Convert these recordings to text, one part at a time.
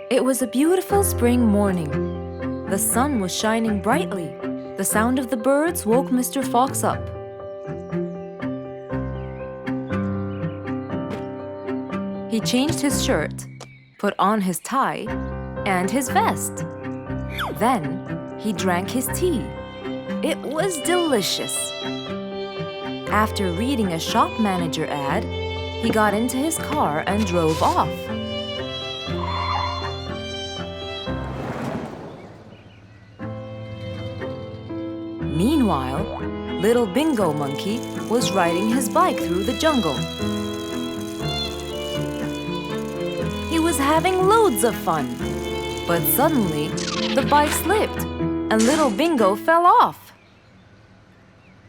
It was a beautiful spring morning. The sun was shining brightly. The sound of the birds woke Mr. Fox up. He changed his shirt, put on his tie, and his vest. Then he drank his tea. It was delicious. After reading a shop manager ad, he got into his car and drove off. Meanwhile, little Bingo Monkey was riding his bike through the jungle. He was having loads of fun, but suddenly the bike slipped and little Bingo fell off.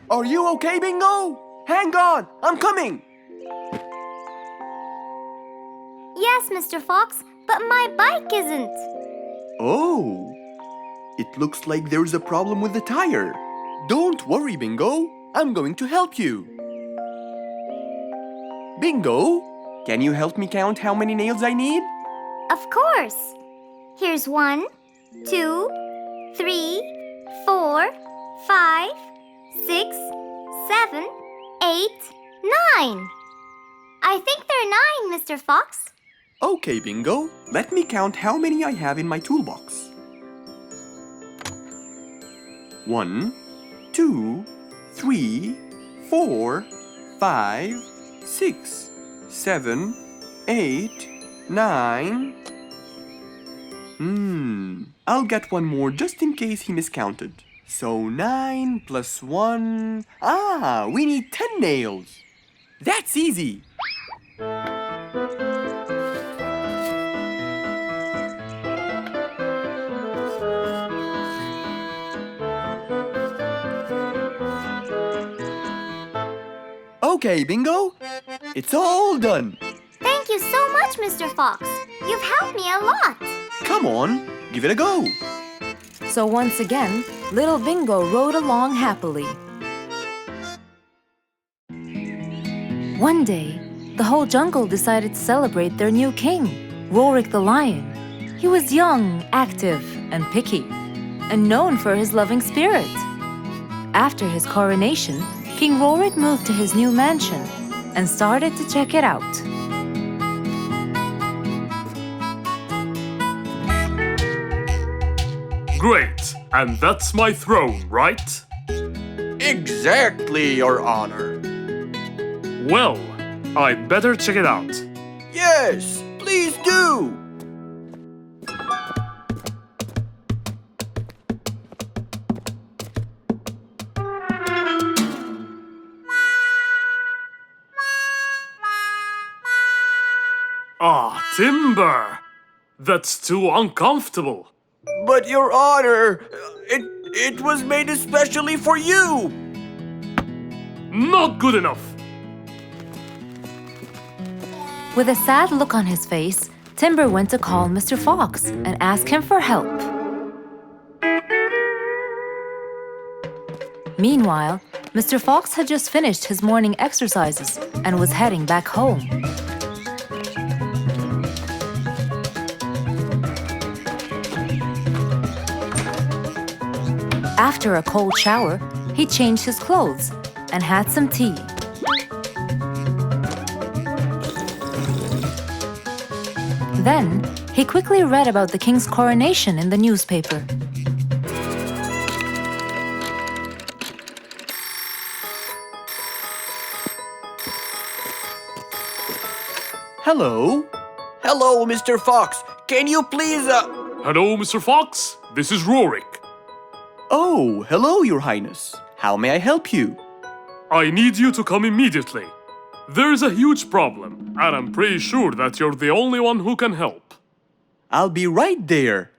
Are you okay, Bingo? Hang on, I'm coming! Yes, Mr. Fox, but my bike isn't. Oh, it looks like there's a problem with the tire. Don't worry, Bingo. I'm going to help you. Bingo, can you help me count how many nails I need? Of course. Here's 1, 2, 3, 4, 5, 6, 7, 8, 9. I think there are 9, Mr. Fox. Okay, Bingo. Let me count how many I have in my toolbox. 1, 2, 3, 4, 5, 6, 7, 8, 9. I'll get one more just in case he miscounted. So 9 plus 1. We need 10 nails. That's easy. Okay, Bingo. It's all done. Thank you so much, Mr. Fox. You've helped me a lot. Come on, give it a go. So once again, little Bingo rode along happily. One day, the whole jungle decided to celebrate their new king, Rorik the lion. He was young, active, and picky, and known for his loving spirit. After his coronation, King Rorik moved to his new mansion and started to check it out. Great, and that's my throne, right? Exactly, Your Honor. Well, I'd better check it out. Yes, please do. Timber! That's too uncomfortable. But Your Honor, it was made especially for you. Not good enough. With a sad look on his face, Timber went to call Mr. Fox and ask him for help. Meanwhile, Mr. Fox had just finished his morning exercises and was heading back home. After a cold shower, he changed his clothes and had some tea. Then, he quickly read about the king's coronation in the newspaper. Hello? Hello, Mr. Fox. Can you please, Hello, Mr. Fox. This is Rorik. Oh, hello, Your Highness. How may I help you? I need you to come immediately. There's a huge problem, and I'm pretty sure that you're the only one who can help. I'll be right there.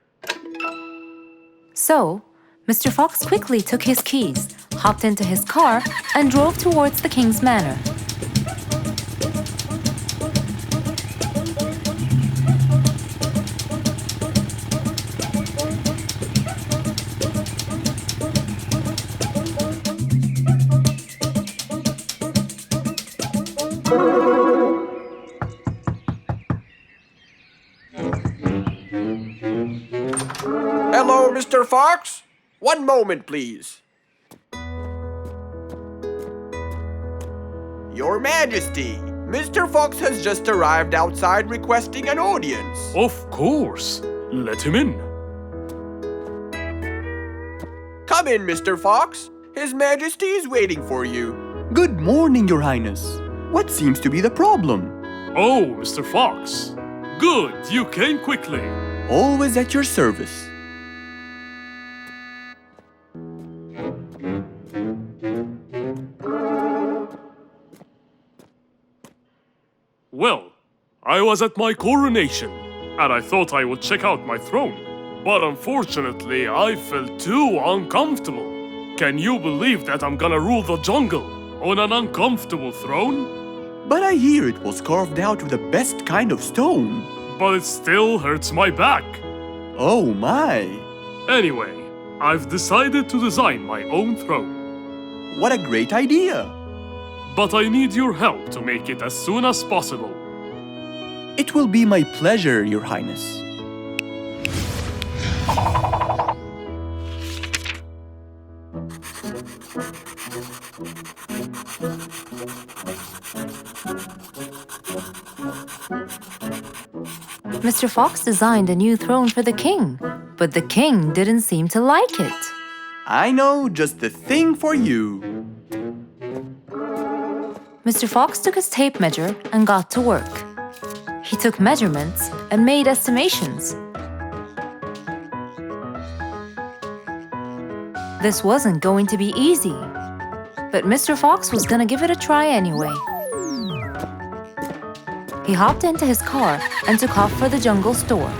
So, Mr. Fox quickly took his keys, hopped into his car, and drove towards the king's manor. Mr. Fox? One moment, please. Your Majesty, Mr. Fox has just arrived outside requesting an audience. Of course. Let him in. Come in, Mr. Fox. His Majesty is waiting for you. Good morning, Your Highness. What seems to be the problem? Oh, Mr. Fox. Good, you came quickly. Always at your service. Well, I was at my coronation, and I thought I would check out my throne. But unfortunately, I felt too uncomfortable. Can you believe that I'm gonna rule the jungle on an uncomfortable throne? But I hear it was carved out of the best kind of stone. But it still hurts my back. Oh my! Anyway, I've decided to design my own throne. What a great idea! But I need your help to make it as soon as possible. It will be my pleasure, Your Highness. Mr. Fox designed a new throne for the king, but the king didn't seem to like it. I know just the thing for you. Mr. Fox took his tape measure and got to work. He took measurements and made estimations. This wasn't going to be easy, but Mr. Fox was gonna give it a try anyway. He hopped into his car and took off for the jungle store.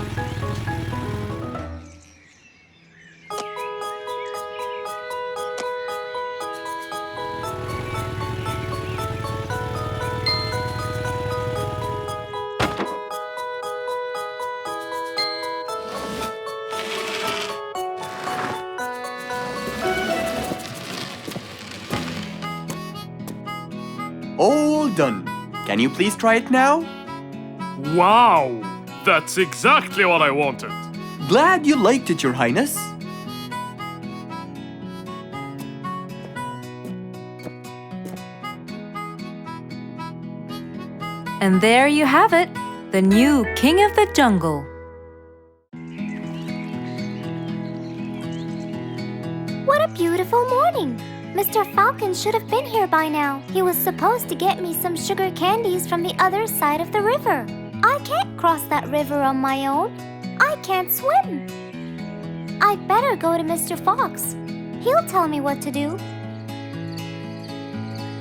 All done. Can you please try it now? Wow! That's exactly what I wanted. Glad you liked it, Your Highness. And there you have it, the new king of the jungle. What a beautiful morning! Mr. Falcon should have been here by now. He was supposed to get me some sugar candies from the other side of the river. I can't cross that river on my own. I can't swim. I'd better go to Mr. Fox. He'll tell me what to do.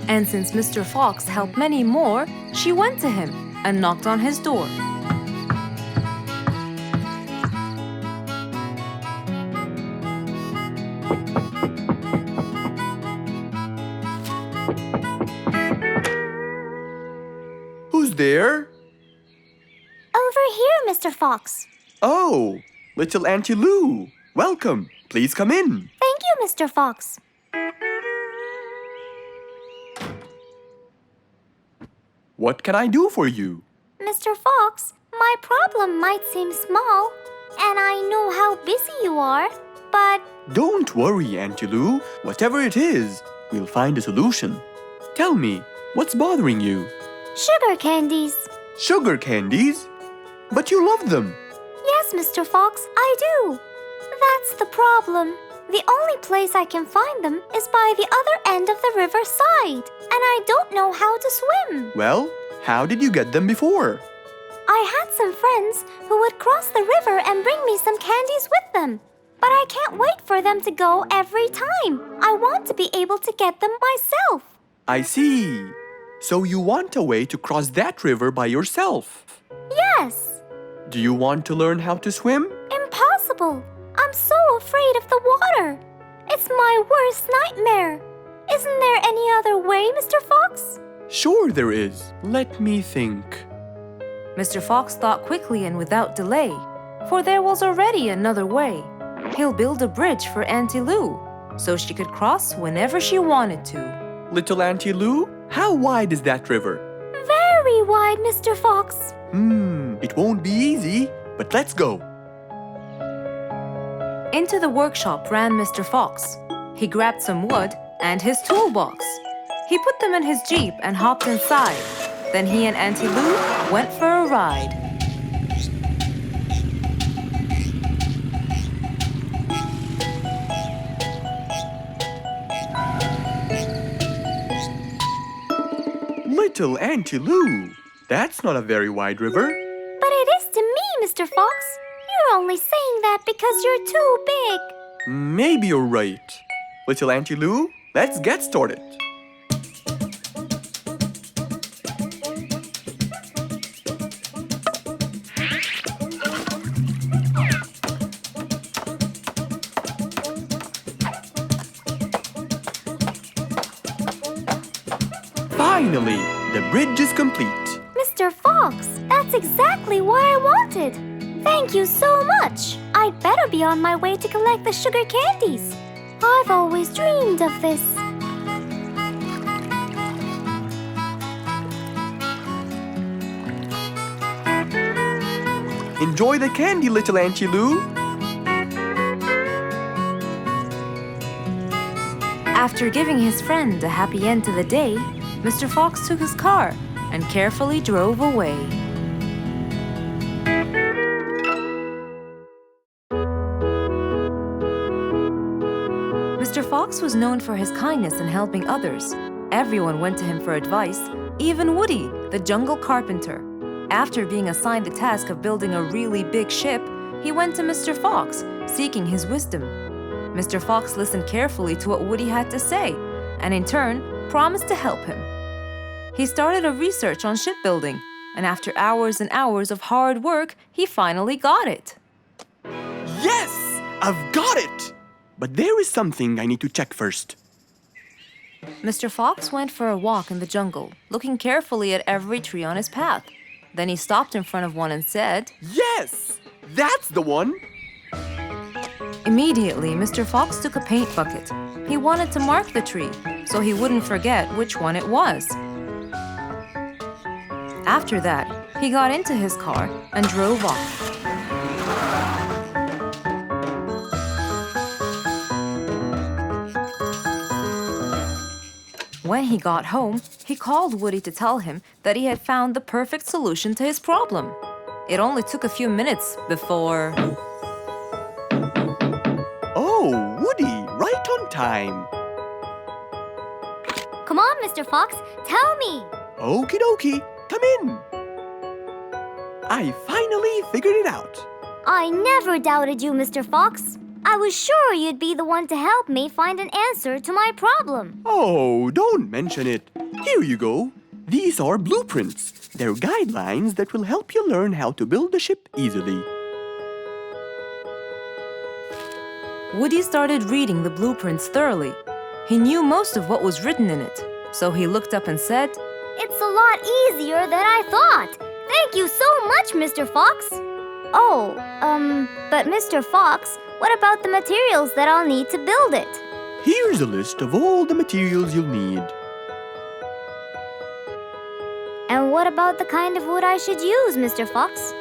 And since Mr. Fox helped many more, she went to him and knocked on his door. Who's there? Over here, Mr. Fox. Oh, little Auntie Lou. Welcome. Please come in. Thank you, Mr. Fox. What can I do for you? Mr. Fox, my problem might seem small, and I know how busy you are, but Don't worry, Auntie Lou. Whatever it is, we'll find a solution. Tell me, what's bothering you? sugar candies. Sugar candies? But you love them. Yes, Mr. Fox, I do. That's the problem. The only place I can find them is by the other end of the river side, and I don't know how to swim. Well, how did you get them before? I had some friends who would cross the river and bring me some candies with them. But I can't wait for them to go every time. I want to be able to get them myself. I see. So you want a way to cross that river by yourself. Yes. Do you want to learn how to swim? Impossible. I'm so afraid of the water. It's my worst nightmare. Isn't there any other way, Mr. Fox? Sure there is. Let me think. Mr. Fox thought quickly and without delay, for there was already another way. He'll build a bridge for Auntie Lou, so she could cross whenever she wanted to. Little Auntie Lou, how wide is that river? Very wide, Mr. Fox. It won't be easy, but let's go. Into the workshop ran Mr. Fox. He grabbed some wood and his toolbox. He put them in his Jeep and hopped inside. Then he and Auntie Lou went for a ride. Little Auntie Lou, that's not a very wide river. But it is to me, Mr. Fox. You're only saying that because you're too big. Maybe you're right. Little Auntie Lou, let's get started. Finally, the bridge is complete. Mr. Fox, that's exactly what I wanted. Thank you so much. I'd better be on my way to collect the sugar candies. I've always dreamed of this. Enjoy the candy, little Auntie Lou. After giving his friend a happy end to the day, Mr. Fox took his car and carefully drove away. Mr. Fox was known for his kindness in helping others. Everyone went to him for advice, even Woody, the jungle carpenter. After being assigned the task of building a really big ship, he went to Mr. Fox, seeking his wisdom. Mr. Fox listened carefully to what Woody had to say, and in turn, promised to help him. He started a research on shipbuilding, and after hours and hours of hard work, he finally got it. Yes! I've got it! But there is something I need to check first. Mr. Fox went for a walk in the jungle, looking carefully at every tree on his path. Then he stopped in front of one and said, Yes! That's the one! Immediately, Mr. Fox took a paint bucket. He wanted to mark the tree, so he wouldn't forget which one it was. After that, he got into his car and drove off. When he got home, he called Woody to tell him that he had found the perfect solution to his problem. It only took a few minutes before... Oh, Woody, right on time. Come on, Mr. Fox, tell me. Okie dokie, come in. I finally figured it out. I never doubted you, Mr. Fox. I was sure you'd be the one to help me find an answer to my problem. Oh, don't mention it. Here you go. These are blueprints. They're guidelines that will help you learn how to build a ship easily. Woody started reading the blueprints thoroughly. He knew most of what was written in it, so he looked up and said, It's a lot easier than I thought. Thank you so much, Mr. Fox. Oh, but Mr. Fox, what about the materials that I'll need to build it? Here's a list of all the materials you'll need. And what about the kind of wood I should use, Mr. Fox?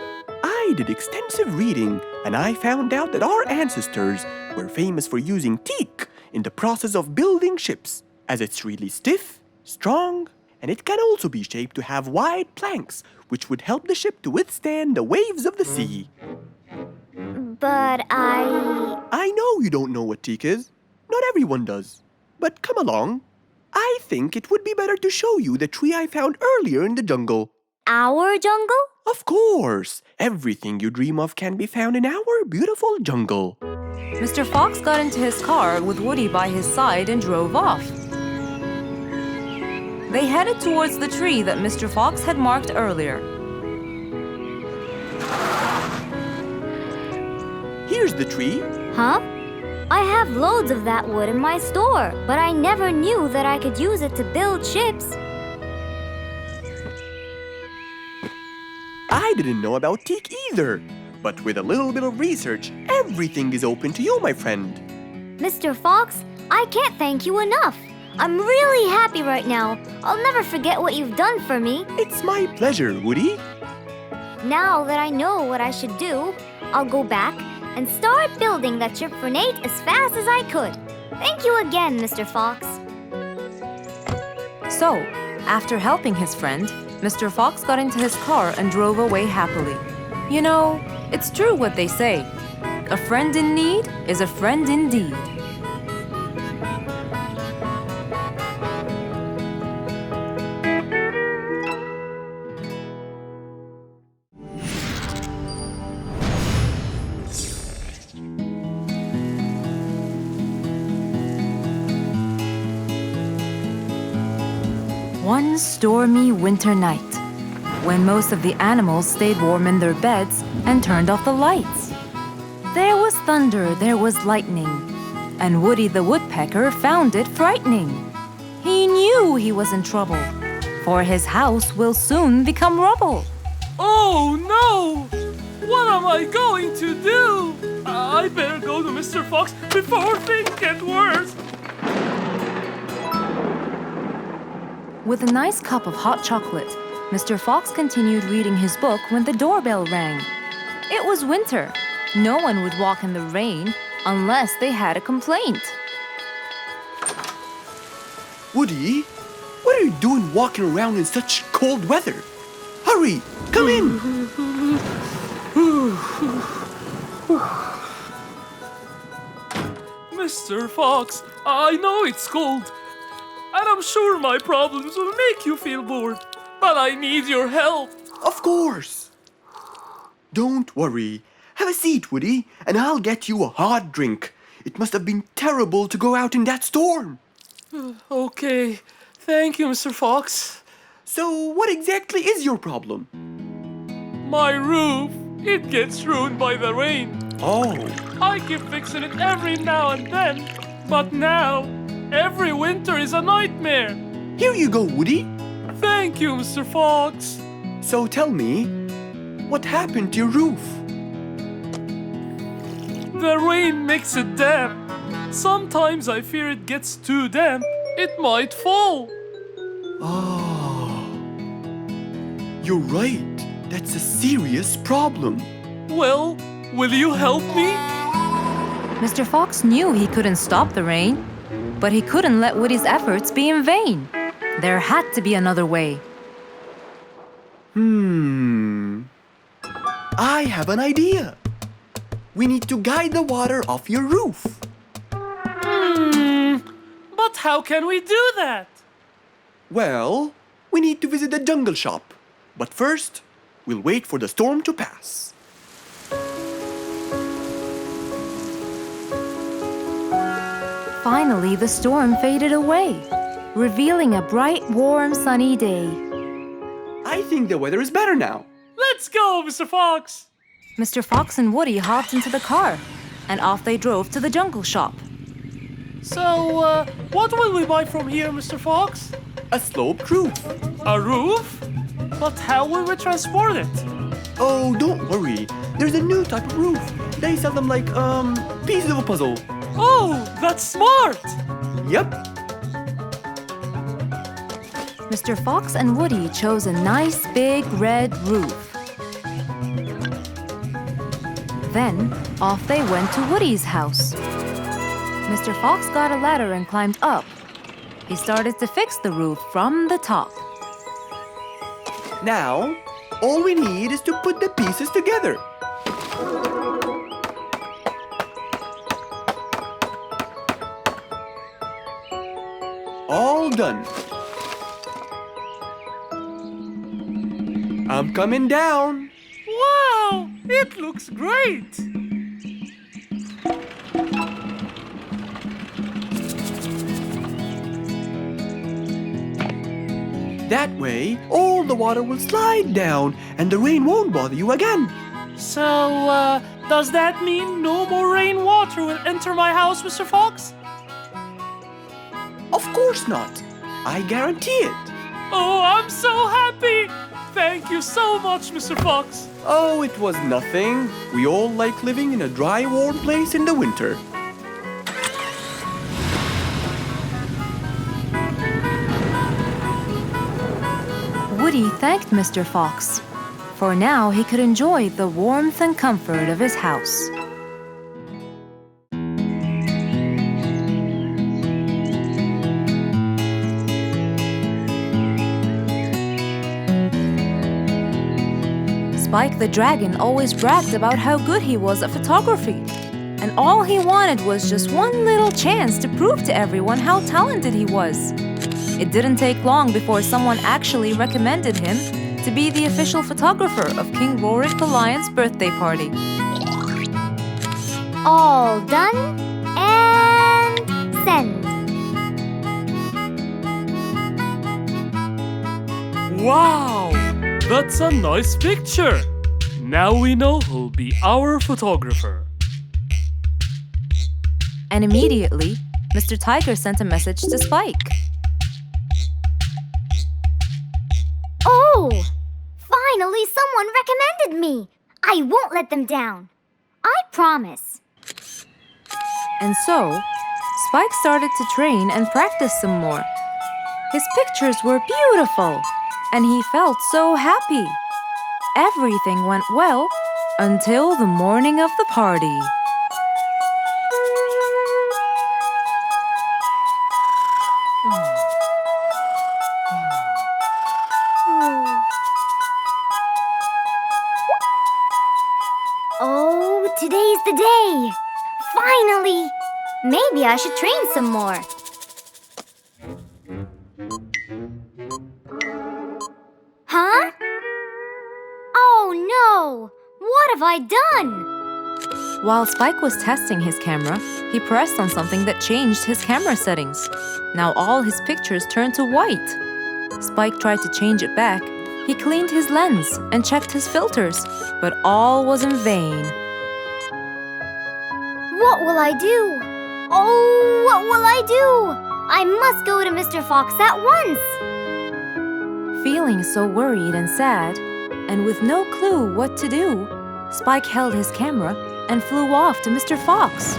I did extensive reading, and I found out that our ancestors were famous for using teak in the process of building ships, as it's really stiff, strong, and it can also be shaped to have wide planks, which would help the ship to withstand the waves of the sea. But I know you don't know what teak is. Not everyone does. But come along. I think it would be better to show you the tree I found earlier in the jungle. Our jungle? Of course! Everything you dream of can be found in our beautiful jungle. Mr. Fox got into his car with Woody by his side and drove off. They headed towards the tree that Mr. Fox had marked earlier. Here's the tree. Huh? I have loads of that wood in my store, but I never knew that I could use it to build ships. I didn't know about teak either. But with a little bit of research, everything is open to you, my friend. Mr. Fox, I can't thank you enough. I'm really happy right now. I'll never forget what you've done for me. It's my pleasure, Woody. Now that I know what I should do, I'll go back and start building that ship for Nate as fast as I could. Thank you again, Mr. Fox. So, after helping his friend, Mr. Fox got into his car and drove away happily. You know, it's true what they say. A friend in need is a friend indeed. One stormy winter night, when most of the animals stayed warm in their beds and turned off the lights. There was thunder, there was lightning, and Woody the Woodpecker found it frightening. He knew he was in trouble, for his house will soon become rubble. Oh no! What am I going to do? I better go to Mr. Fox before things get worse. With a nice cup of hot chocolate, Mr. Fox continued reading his book when the doorbell rang. It was winter. No one would walk in the rain unless they had a complaint. Woody, what are you doing walking around in such cold weather? Hurry, come in! Mr. Fox, I know it's cold, and I'm sure my problems will make you feel bored, but I need your help. Of course! Don't worry. Have a seat, Woody, and I'll get you a hot drink. It must have been terrible to go out in that storm. Okay, thank you, Mr. Fox. So, what exactly is your problem? My roof, it gets ruined by the rain. Oh, I keep fixing it every now and then, but now, every winter is a nightmare. here you go, Woody. Thank you, Mr. Fox. So tell me, what happened to your roof? The rain makes it damp. Sometimes I fear it gets too damp. It might fall. Oh, you're right. That's a serious problem. Well, will you help me? Mr. Fox knew he couldn't stop the rain, but he couldn't let Woody's efforts be in vain. There had to be another way. I have an idea. We need to guide the water off your roof. But how can we do that? Well, we need to visit the jungle shop. But first, we'll wait for the storm to pass. Finally, the storm faded away, revealing a bright, warm, sunny day. I think the weather is better now. Let's go, Mr. Fox. Mr. Fox and Woody hopped into the car, and off they drove to the jungle shop. So, what will we buy from here, Mr. Fox? A sloped roof. A roof? But how will we transport it? Oh, don't worry. There's a new type of roof. They sell them like, pieces of a puzzle. Oh, that's smart! Yep. Mr. Fox and Woody chose a nice big red roof. Then, off they went to Woody's house. Mr. Fox got a ladder and climbed up. He started to fix the roof from the top. Now, all we need is to put the pieces together. All done. I'm coming down. Wow, it looks great! That way, all the water will slide down and the rain won't bother you again. So, does that mean no more rainwater will enter my house, Mr. Fox? Of course not. I guarantee it. Oh, I'm so happy! Thank you so much, Mr. Fox. Oh, it was nothing. We all like living in a dry, warm place in the winter. Woody thanked Mr. Fox, for now he could enjoy the warmth and comfort of his house. Spike the dragon always bragged about how good he was at photography. And all he wanted was just one little chance to prove to everyone how talented he was. It didn't take long before someone actually recommended him to be the official photographer of King Rorik the Lion's birthday party. All done and send. Wow! That's a nice picture! Now we know who'll be our photographer. And immediately, Mr. Tiger sent a message to Spike. Oh! Finally, someone recommended me. I won't let them down. I promise. And so, Spike started to train and practice some more. His pictures were beautiful, and he felt so happy. Everything went well until the morning of the party. Oh, today's the day. Finally! Maybe I should train some more. Huh? Oh no! What have I done? While Spike was testing his camera, he pressed on something that changed his camera settings. Now all his pictures turned to white. Spike tried to change it back. He cleaned his lens and checked his filters, but all was in vain. What will I do? Oh, what will I do? I must go to Mr. Fox at once. Feeling so worried and sad, and with no clue what to do, Spike held his camera and flew off to Mr. Fox.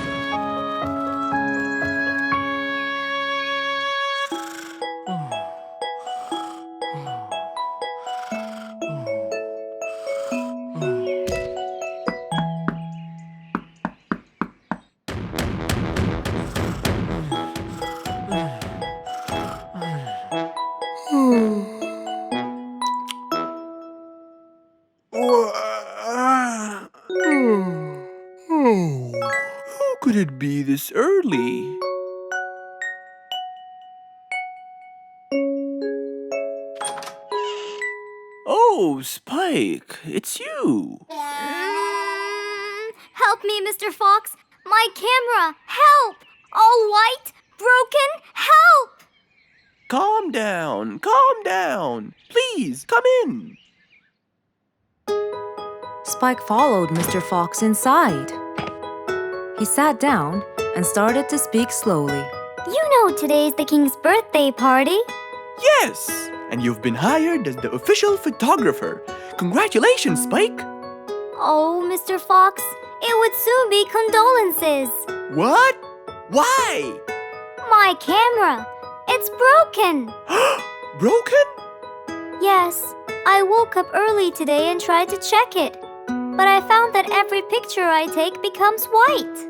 Who could it be this early? Oh, Spike, it's you. Help me, Mr. Fox. My camera. Help! All white, broken. Help! Calm down, calm down. Please, come in. Spike followed Mr. Fox inside. He sat down and started to speak slowly. You know today's the king's birthday party. Yes, and you've been hired as the official photographer. Congratulations, Spike. Oh, Mr. Fox, it would soon be condolences. What? Why? My camera. It's broken. Broken? Yes, I woke up early today and tried to check it. But I found that every picture I take becomes white.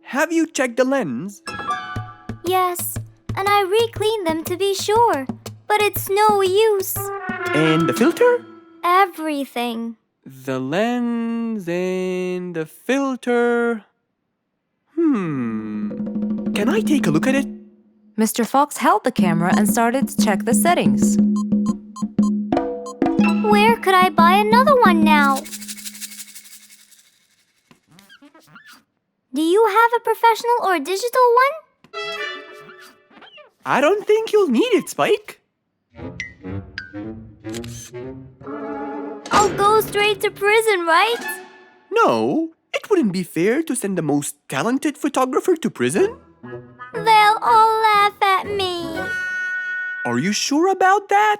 Have you checked the lens? Yes, and I re-cleaned them to be sure. But it's no use. And the filter? Everything. The lens and the filter. Can I take a look at it? Mr. Fox held the camera and started to check the settings. Where could I buy another one now? Do you have a professional or digital one? I don't think you'll need it, Spike. I'll go straight to prison, right? No, it wouldn't be fair to send the most talented photographer to prison. They'll all laugh at me. Are you sure about that?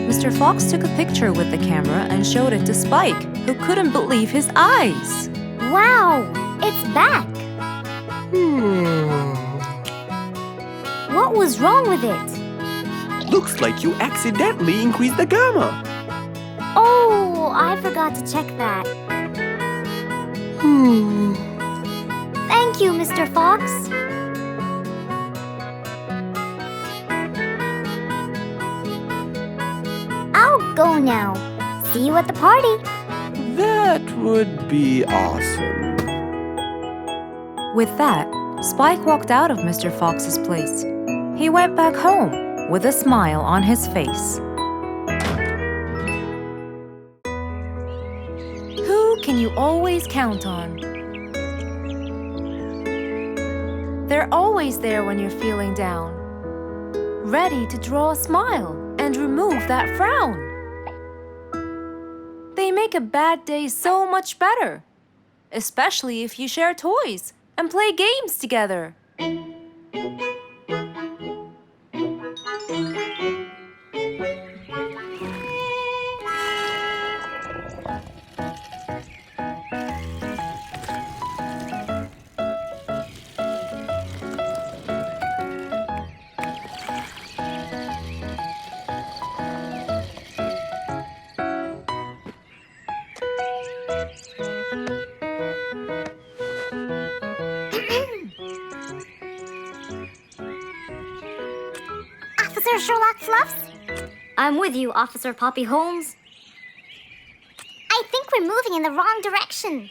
Mr. Fox took a picture with the camera and showed it to Spike, who couldn't believe his eyes. Wow, it's back. What was wrong with it? Looks like you accidentally increased the gamma. Oh, I forgot to check that. Thank you, Mr. Fox. go now. See you at the party. That would be awesome. With that, Spike walked out of Mr. Fox's place. He went back home with a smile on his face. Who can you always count on? They're always there when you're feeling down, ready to draw a smile and remove that frown. They make a bad day so much better, especially if you share toys and play games together. Officer Sherlock Fluffs? I'm with you, Officer Poppy Holmes. I think we're moving in the wrong direction.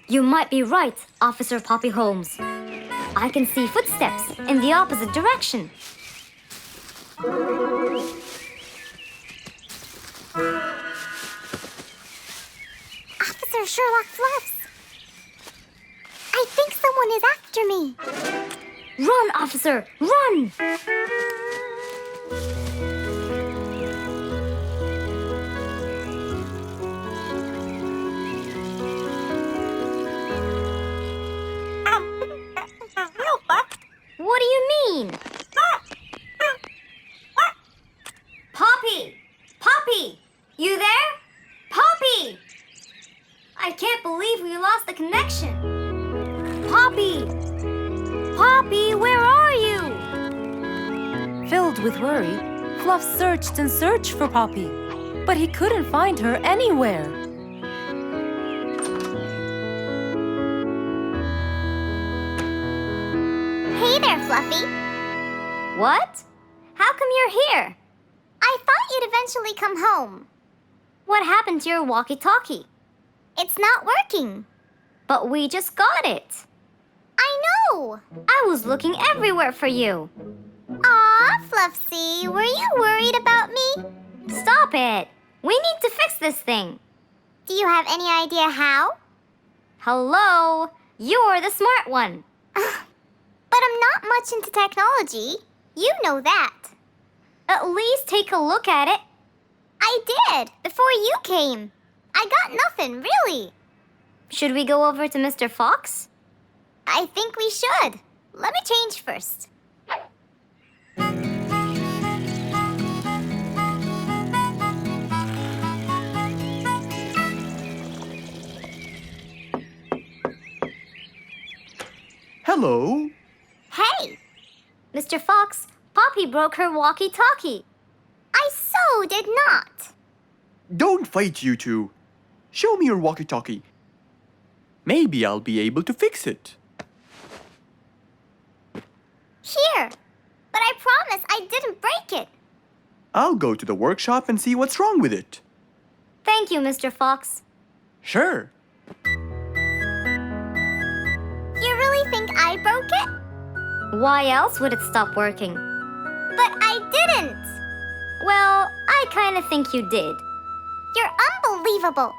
You might be right, Officer Poppy Holmes. I can see footsteps in the opposite direction. Officer Sherlock Fluffs! I think someone is after me. Run, officer! Run! What do you mean? Poppy! Poppy! You there? Poppy! I can't believe we lost the connection. Poppy! Poppy, where are you? Filled with worry, Fluff searched and searched for Poppy, but he couldn't find her anywhere. Hey there, Fluffy. What? How come you're here? I thought you'd eventually come home. What happened to your walkie-talkie? It's not working. But we just got it. I know! I was looking everywhere for you. Aw, Fluffsy, were you worried about me? Stop it! We need to fix this thing. Do you have any idea how? Hello? You're the smart one. But I'm not much into technology. You know that. At least take a look at it. I did, before you came. I got nothing, really. Should we go over to Mr. Fox? I think we should. Let me change first. Hello. Hey! Mr. Fox, Poppy broke her walkie-talkie. I so did not. Don't fight, you two. Show me your walkie-talkie. Maybe I'll be able to fix it. Here. But I promise I didn't break it. I'll go to the workshop and see what's wrong with it. Thank you, Mr. Fox. Sure. You really think I broke it? Why else would it stop working? But I didn't. Well, I kind of think you did. You're unbelievable.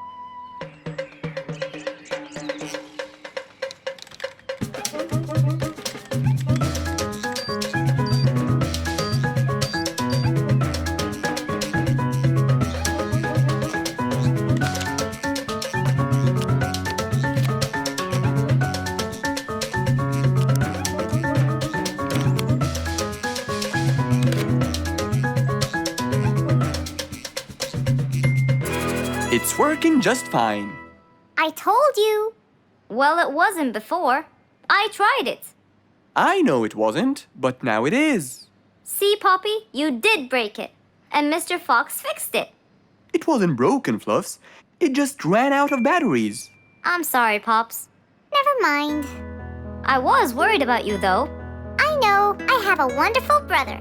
It's working just fine. I told you. Well, it wasn't before. I tried it. I know it wasn't, but now it is. See, Poppy, you did break it. And Mr. Fox fixed it. It wasn't broken, Fluffs. It just ran out of batteries. I'm sorry, Pops. Never mind. I was worried about you, though. I know. I have a wonderful brother.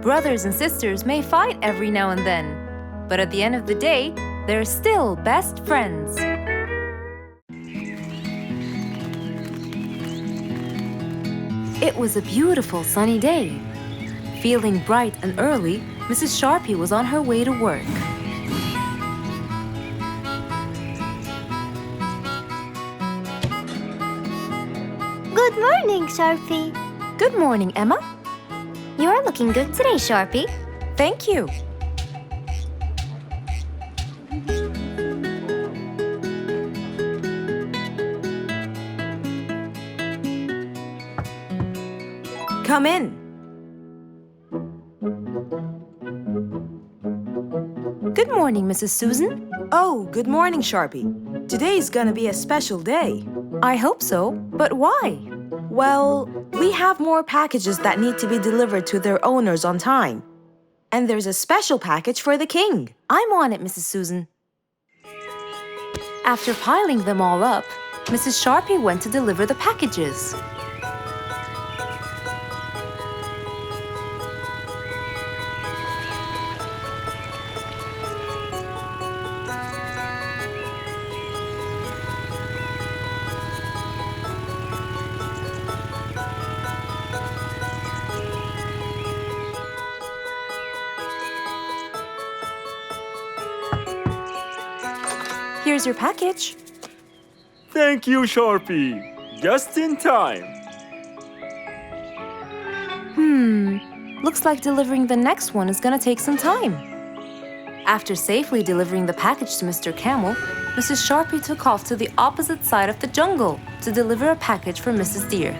Brothers and sisters may fight every now and then, but at the end of the day, they're still best friends. It was a beautiful sunny day. Feeling bright and early, Mrs. Sharpie was on her way to work. Good morning, Sharpie. Good morning, Emma. You're looking good today, Sharpie. Thank you. Come in. Good morning, Mrs. Susan. Oh, good morning, Sharpie. Today's gonna be a special day. I hope so, but why? Well, we have more packages that need to be delivered to their owners on time. And there's a special package for the king. I'm on it, Mrs. Susan. After piling them all up, Mrs. Sharpie went to deliver the packages. Here's your package. Thank you, Sharpie. Just in time. Looks like delivering the next one is gonna take some time. After safely delivering the package to Mr. Camel, Mrs. Sharpie took off to the opposite side of the jungle to deliver a package for Mrs. Deer.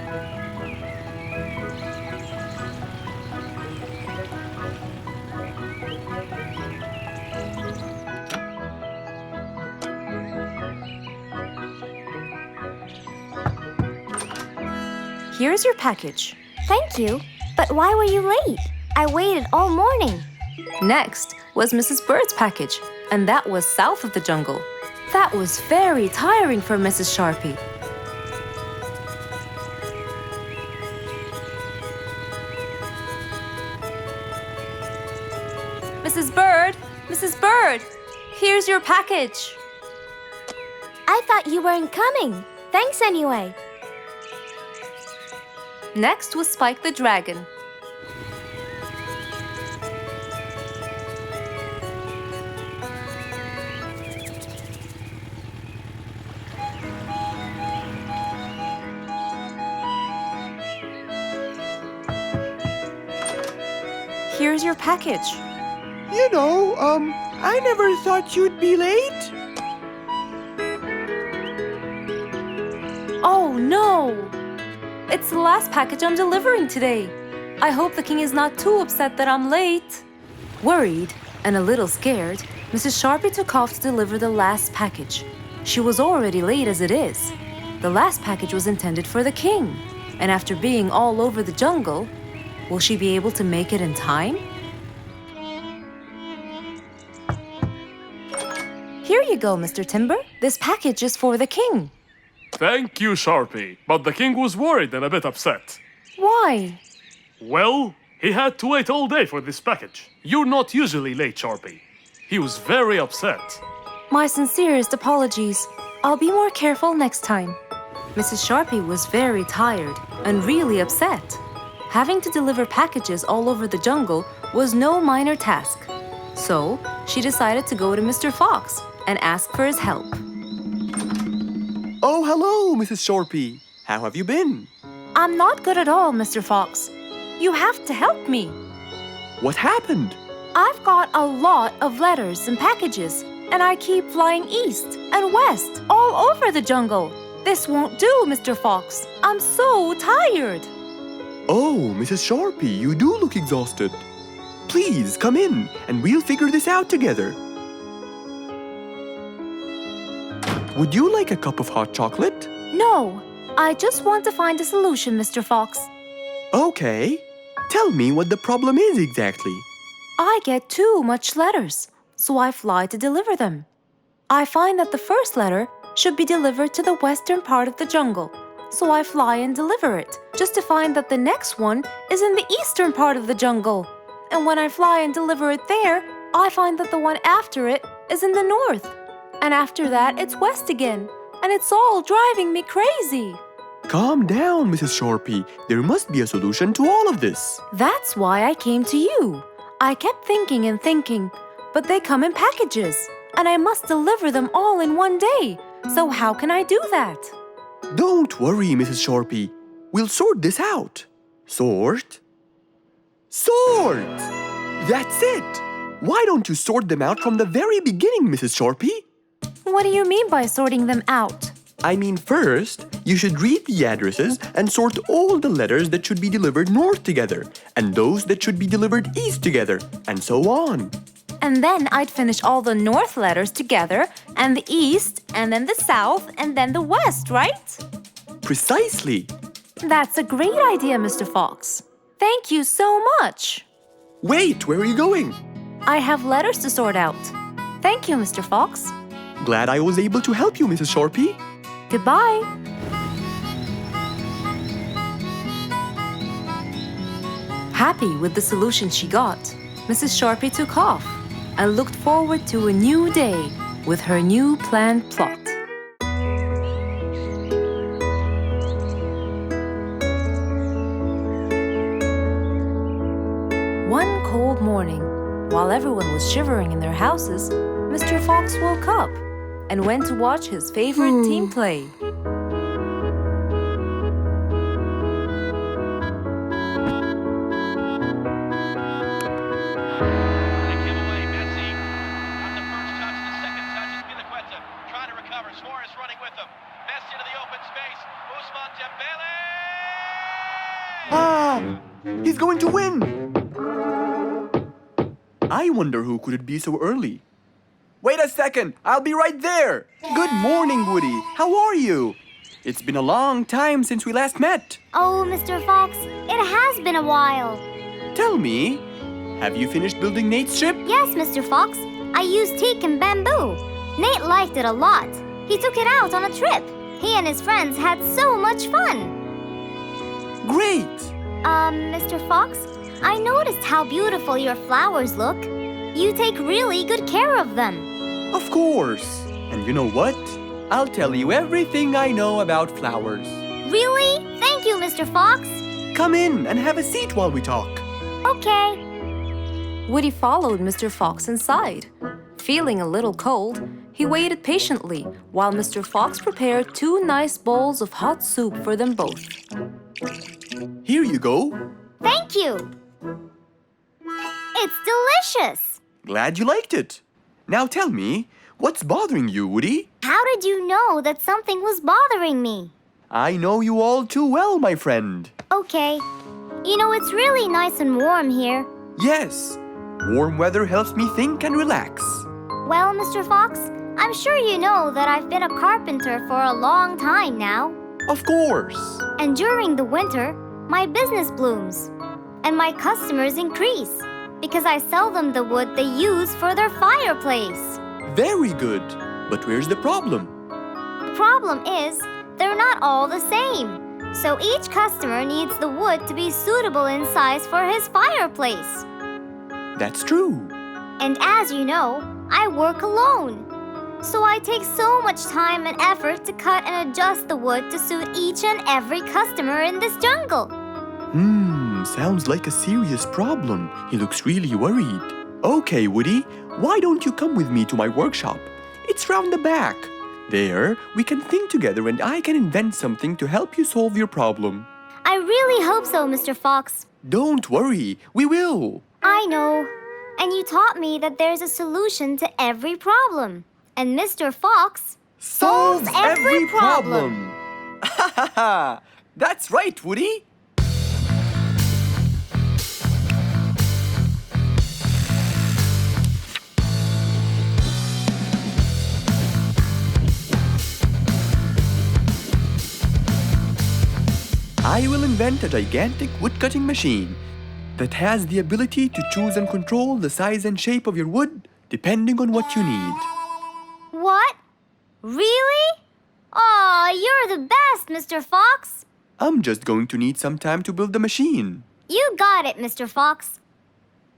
Here's your package. Thank you. But why were you late? I waited all morning. Next was Mrs. Bird's package, and that was south of the jungle. That was very tiring for Mrs. Sharpie. Mrs. Bird! Mrs. Bird! Here's your package. I thought you weren't coming. Thanks anyway. Next was Spike the Dragon. Here's your package. I never thought you'd be late. Oh no! It's the last package I'm delivering today. I hope the king is not too upset that I'm late. Worried and a little scared, Mrs. Sharpie took off to deliver the last package. She was already late as it is. The last package was intended for the king, and after being all over the jungle, will she be able to make it in time? Here you go, Mr. Timber. This package is for the king. Thank you, Sharpie. But the king was worried and a bit upset. Why? Well, he had to wait all day for this package. You're not usually late, Sharpie. He was very upset. My sincerest apologies. I'll be more careful next time. Mrs. Sharpie was very tired and really upset. Having to deliver packages all over the jungle was no minor task. So, she decided to go to Mr. Fox and ask for his help. Oh, hello, Mrs. Sharpie. How have you been? I'm not good at all, Mr. Fox. You have to help me. What happened? I've got a lot of letters and packages, and I keep flying east and west all over the jungle. This won't do, Mr. Fox. I'm so tired. Oh, Mrs. Sharpie, you do look exhausted. Please come in and we'll figure this out together. Would you like a cup of hot chocolate? No, I just want to find a solution, Mr. Fox. Okay. Tell me what the problem is exactly. I get too much letters, so I fly to deliver them. I find that the first letter should be delivered to the western part of the jungle, so I fly and deliver it, just to find that the next one is in the eastern part of the jungle. And when I fly and deliver it there, I find that the one after it is in the north. And after that, it's west again. And it's all driving me crazy. Calm down, Mrs. Sharpie. There must be a solution to all of this. That's why I came to you. I kept thinking and thinking, but they come in packages, and I must deliver them all in one day. So how can I do that? Don't worry, Mrs. Sharpie. We'll sort this out. Sort? Sort! That's it! Why don't you sort them out from the very beginning, Mrs. Sharpie? What do you mean by sorting them out? I mean, first, you should read the addresses and sort all the letters that should be delivered north together, and those that should be delivered east together, and so on. And then I'd finish all the north letters together, and the east, and then the south, and then the west, right? Precisely. That's a great idea, Mr. Fox. Thank you so much. Wait, where are you going? I have letters to sort out. Thank you, Mr. Fox. Glad I was able to help you, Mrs. Sharpie. Goodbye. Happy with the solution she got, Mrs. Sharpie took off and looked forward to a new day with her new planned plot. One cold morning, while everyone was shivering in their houses, Mr. Fox woke up and went to watch his favorite team play. Ah! He's going to win! I wonder who could it be so early? Wait a second! I'll be right there! Good morning, Woody! How are you? It's been a long time since we last met. Oh, Mr. Fox, it has been a while. Tell me, have you finished building Nate's ship? Yes, Mr. Fox. I used teak and bamboo. Nate liked it a lot. He took it out on a trip. He and his friends had so much fun. Great! Mr. Fox, I noticed how beautiful your flowers look. You take really good care of them. Of course. And you know what? I'll tell you everything I know about flowers. Really? Thank you, Mr. Fox. Come in and have a seat while we talk. Okay. Woody followed Mr. Fox inside. Feeling a little cold, he waited patiently while Mr. Fox prepared 2 nice bowls of hot soup for them both. Here you go. Thank you. It's delicious. Glad you liked it. Now tell me, what's bothering you, Woody? How did you know that something was bothering me? I know you all too well, my friend. Okay. You know, it's really nice and warm here. Yes, warm weather helps me think and relax. Well, Mr. Fox, I'm sure you know that I've been a carpenter for a long time now. Of course. And during the winter, my business blooms. And my customers increase because I sell them the wood they use for their fireplace. Very good. But where's the problem? The problem is, they're not all the same. So each customer needs the wood to be suitable in size for his fireplace. That's true. And as you know, I work alone. So I take so much time and effort to cut and adjust the wood to suit each and every customer in this jungle. Sounds like a serious problem. He looks really worried. Okay, Woody, why don't you come with me to my workshop? It's round the back. There, we can think together and I can invent something to help you solve your problem. I really hope so, Mr. Fox. Don't worry, we will. I know. And you taught me that there's a solution to every problem. And Mr. Fox solves every problem. Ha ha ha! That's right, Woody. I will invent a gigantic wood-cutting machine that has the ability to choose and control the size and shape of your wood depending on what you need. What? Really? Aw, you're the best, Mr. Fox. I'm just going to need some time to build the machine. You got it, Mr. Fox.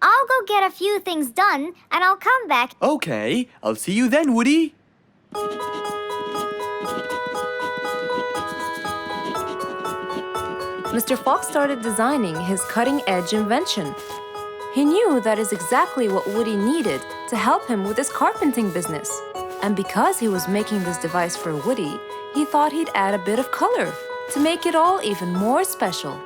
I'll go get a few things done and I'll come back. Okay, I'll see you then, Woody. Mr. Fox started designing his cutting-edge invention. He knew that is exactly what Woody needed to help him with his carpenting business. And because he was making this device for Woody, he thought he'd add a bit of color to make it all even more special.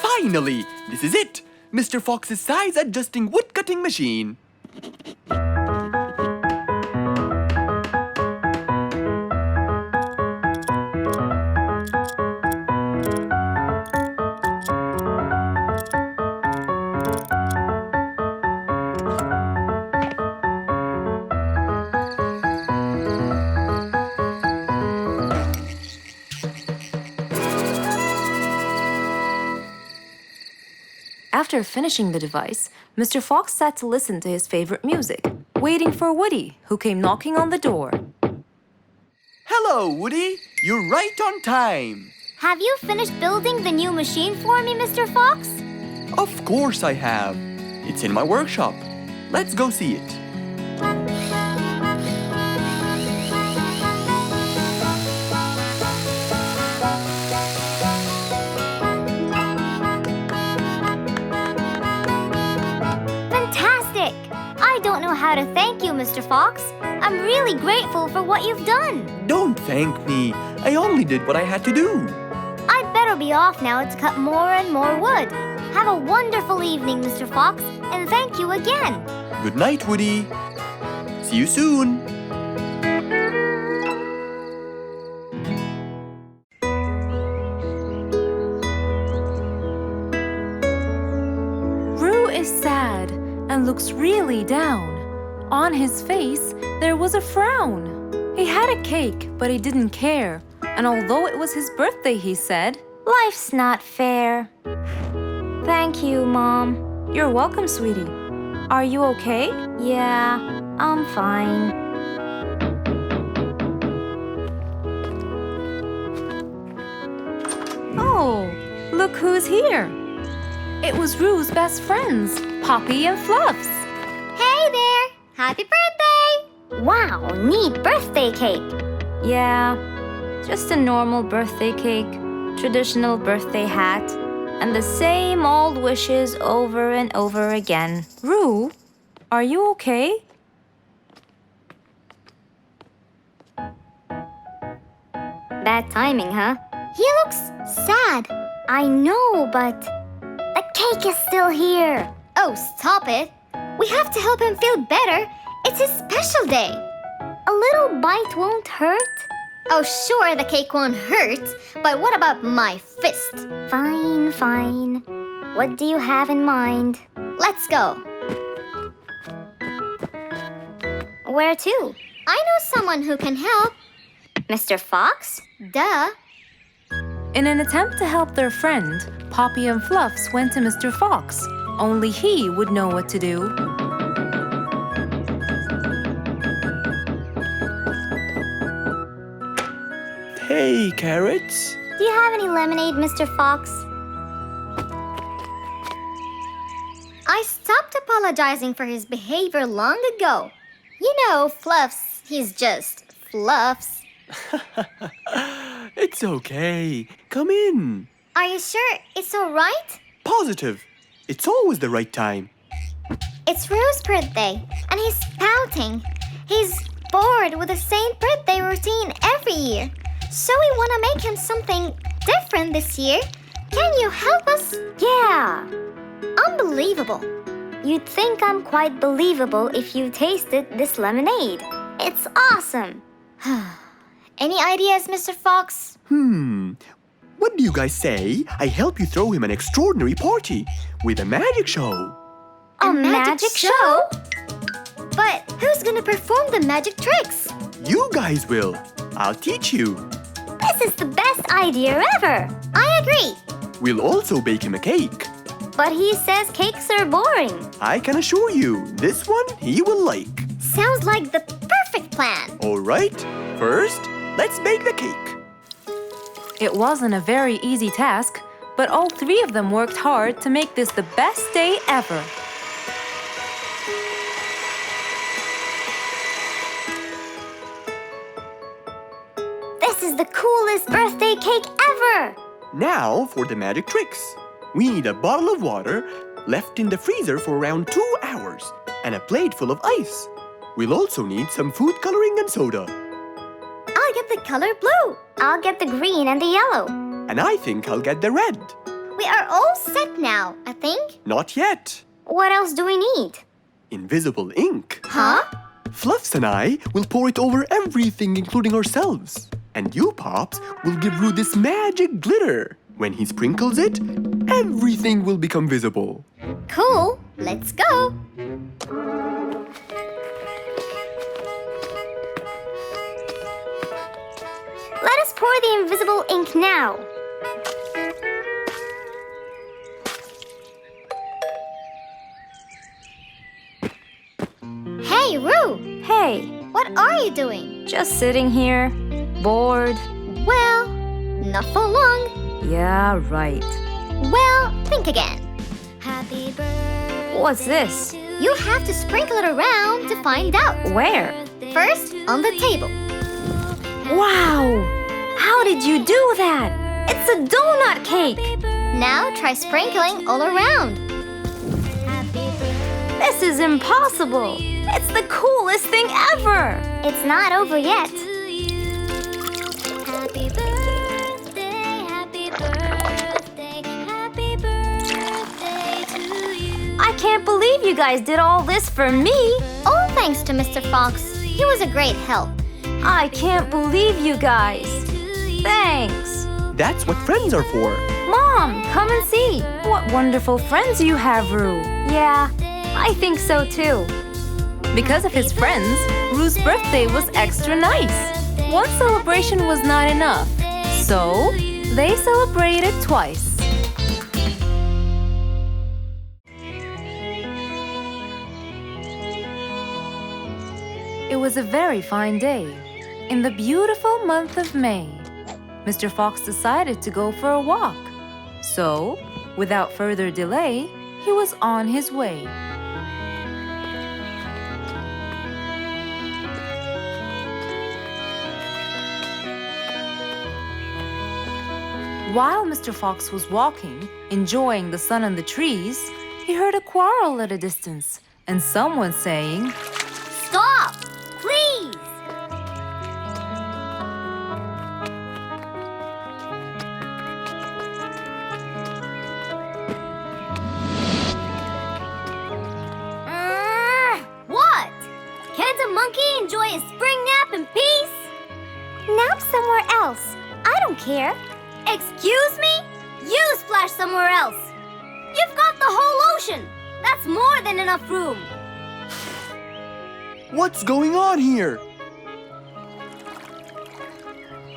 Finally, this is it. Mr. Fox's size-adjusting wood-cutting machine. After finishing the device, Mr. Fox sat to listen to his favorite music, waiting for Woody, who came knocking on the door. Hello, Woody. You're right on time. Have you finished building the new machine for me, Mr. Fox? Of course I have. It's in my workshop. Let's go see it. Fantastic! I don't know how to thank you, Mr. Fox. I'm really grateful for what you've done. Don't thank me. I only did what I had to do. I'd better be off now to cut more and more wood. Have a wonderful evening, Mr. Fox, and thank you again. Good night, Woody. See you soon. Roo is sad and looks really down. On his face, there was a frown. He had a cake, but he didn't care. And although it was his birthday, he said, Life's not fair. Thank you, Mom. "You're welcome, sweetie. Are you okay?" Yeah, I'm fine. Oh, look who's here. It was Roo's best friends, Poppy and Fluffs. Hey there! Happy birthday! Wow, neat birthday cake. Yeah, just a normal birthday cake, traditional birthday hat, and the same old wishes over and over again. Roo, are you okay? Bad timing, huh? He looks sad. I know, but the cake is still here. Oh, stop it. We have to help him feel better. It's his special day. A little bite won't hurt. Oh, sure, the cake won't hurt. But what about my fist? Fine, fine. What do you have in mind? Let's go. Where to? I know someone who can help. Mr. Fox? Duh. In an attempt to help their friend, Poppy and Fluffs went to Mr. Fox. Only he would know what to do. Hey, Carrots. Do you have any lemonade, Mr. Fox? I stopped apologizing for his behavior long ago. You know, Fluffs, he's just Fluffs. It's okay. Come in. Are you sure it's all right? Positive. It's always the right time. It's Rue's birthday, and he's pouting. He's bored with the same birthday routine every year. So we want to make him something different this year. Can you help us? Yeah. Unbelievable. You'd think I'm quite believable if you tasted this lemonade. It's awesome. Any ideas, Mr. Fox? What do you guys say I help you throw him an extraordinary party with a magic show? A magic show? But who's gonna perform the magic tricks? You guys will. I'll teach you. This is the best idea ever. I agree. We'll also bake him a cake. But he says cakes are boring. I can assure you, this one he will like. Sounds like the perfect plan. All right, first, let's bake the cake. It wasn't a very easy task, But all three of them worked hard to make this the best day ever. This is the coolest birthday cake ever! Now for the magic tricks. We need a bottle of water left in the freezer for around 2 hours and a plate full of ice. We'll also need some food coloring and soda. I'll get the color blue. I'll get the green and the yellow. And I think I'll get the red. We are all set now, I think. Not yet. What else do we need? Invisible ink. Huh? Fluffs and I will pour it over everything, including ourselves. And you, Pops, will give Roo this magic glitter. When he sprinkles it, everything will become visible. Cool. Let's go. Let us pour the invisible ink now. Hey, Roo! Hey, What are you doing? just sitting here, bored. Well, not for long. Yeah, right. Well, think again. Happy birthday. What's this? You have to sprinkle it around to find out. Where? First, on the table. Wow! How did you do that? It's a donut cake! Now try sprinkling all around. This is impossible! It's the coolest thing ever! It's not over yet. I can't believe you guys did all this for me! All thanks to Mr. Fox. He was a great help. I can't believe you guys! Thanks! That's what friends are for. Mom, come and see! What wonderful friends you have, Roo! Yeah, I think so too. Because of his friends, Roo's birthday was extra nice. One celebration was not enough, so they celebrated twice. It was a very fine day, in the beautiful month of May. Mr. Fox decided to go for a walk. So, without further delay, he was on his way. While Mr. Fox was walking, enjoying the sun and the trees, he heard a quarrel at a distance and someone saying, Stop! Please! What? Can't a monkey enjoy a spring nap in peace? Nap somewhere else. I don't care. Excuse me? You splash somewhere else. You've got the whole ocean. That's more than enough room. What's going on here?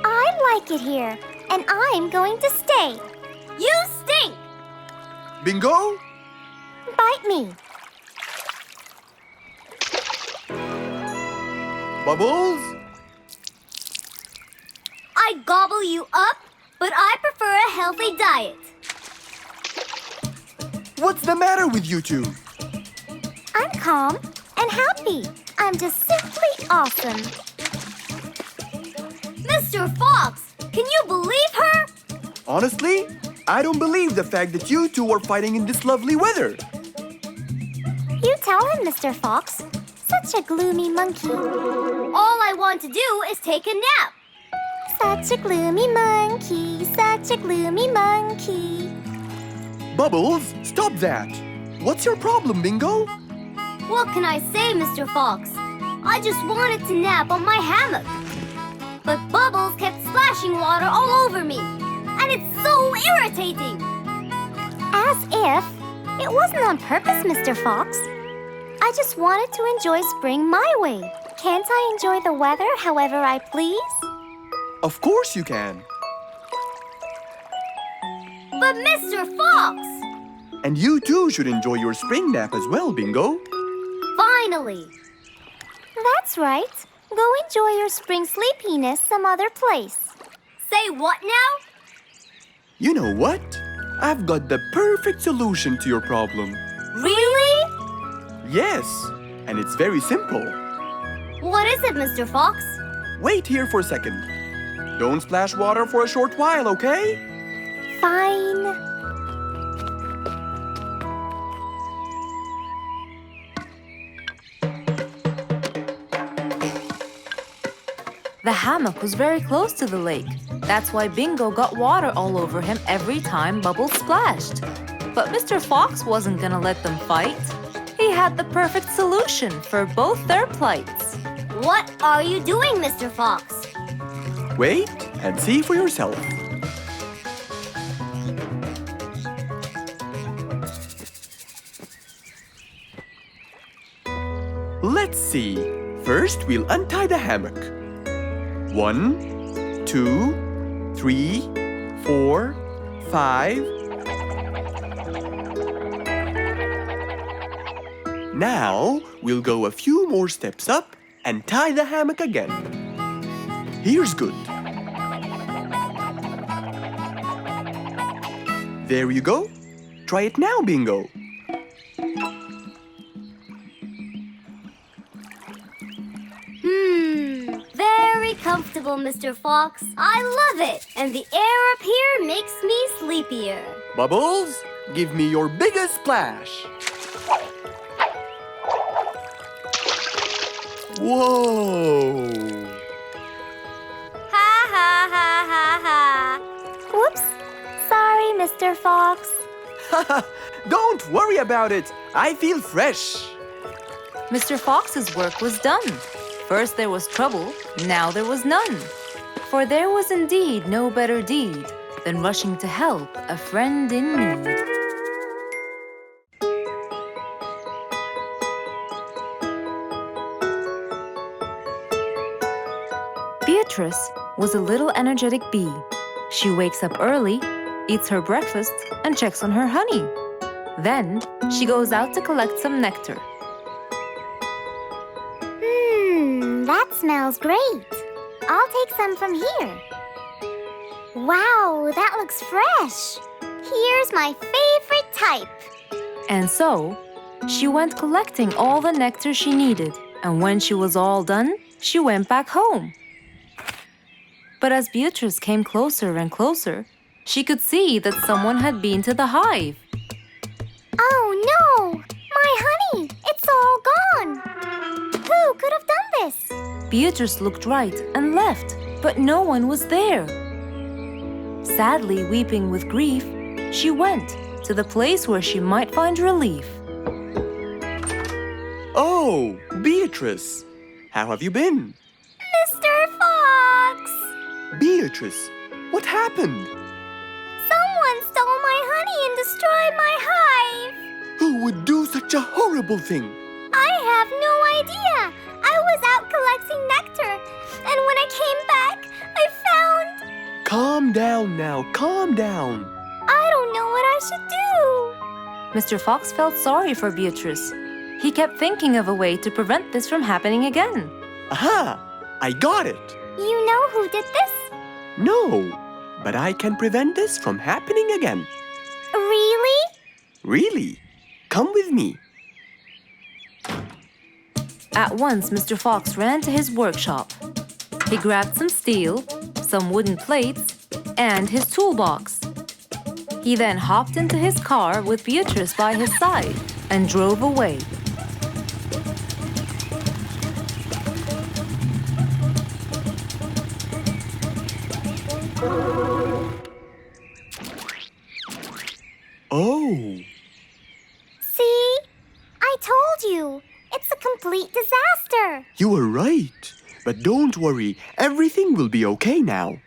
I like it here, and I'm going to stay. You stink! Bingo? Bite me. Bubbles? I gobble you up, but I prefer a healthy diet. What's the matter with you two? I'm calm and happy. I'm just simply awesome. Mr. Fox, can you believe her? Honestly, I don't believe the fact that you two are fighting in this lovely weather. You tell him, Mr. Fox. Such a gloomy monkey. All I want to do is take a nap. Such a gloomy monkey, such a gloomy monkey. Bubbles, stop that. What's your problem, Bingo? What can I say, Mr. Fox? I just wanted to nap on my hammock. But Bubbles kept splashing water all over me. And it's so irritating. As if it wasn't on purpose, Mr. Fox. I just wanted to enjoy spring my way. Can't I enjoy the weather however I please? Of course you can. But Mr. Fox! And you too should enjoy your spring nap as well, Bingo. Finally! That's right. Go enjoy your spring sleepiness some other place. Say what now? You know what? I've got the perfect solution to your problem. Really? Yes, and it's very simple. What is it, Mr. Fox? Wait here for a second. Don't splash water for a short while, okay? Fine. The hammock was very close to the lake. That's why Bingo got water all over him every time Bubbles splashed. But Mr. Fox wasn't gonna let them fight. He had the perfect solution for both their plights. What are you doing, Mr. Fox? Wait and see for yourself. Let's see. First, we'll untie the hammock. 1, 2, 3, 4, 5. Now, we'll go a few more steps up and tie the hammock again. Here's good. There you go. Try it now, Bingo. Very comfortable, Mr. Fox. I love it. And the air up here makes me sleepier. Bubbles, give me your biggest splash. Whoa! Ha ha ha ha ha. Whoops. Sorry, Mr. Fox. Don't worry about it. I feel fresh. Mr. Fox's work was done. First there was trouble, now there was none. For there was indeed no better deed than rushing to help a friend in need. Beatrice was a little energetic bee. She wakes up early, eats her breakfast, and checks on her honey. Then she goes out to collect some nectar. That smells great. I'll take some from here. Wow, that looks fresh. Here's my favorite type. And so, she went collecting all the nectar she needed, and when she was all done, she went back home. But as Beatrice came closer and closer, she could see that someone had been to the hive. Oh no! My honey! It's all gone! Who could have done this? Beatrice looked right and left, but no one was there. Sadly weeping with grief, she went to the place where she might find relief. Oh, Beatrice, how have you been? Mr. Fox! Beatrice, what happened? Someone stole my honey and destroyed my hive! Who would do such a horrible thing? I have no idea! I was out collecting nectar, and when I came back, I found... Calm down now, calm down. I don't know what I should do! Mr. Fox felt sorry for Beatrice. He kept thinking of a way to prevent this from happening again. Aha! I got it! You know who did this? No, but I can prevent this from happening again. Really? Really? Come with me. At once, Mr. Fox ran to his workshop. He grabbed some steel, some wooden plates, and his toolbox. He then hopped into his car with Beatrice by his side and drove away. Oh, See? I told you. It's a complete disaster. you were right. But don't worry, everything will be okay now.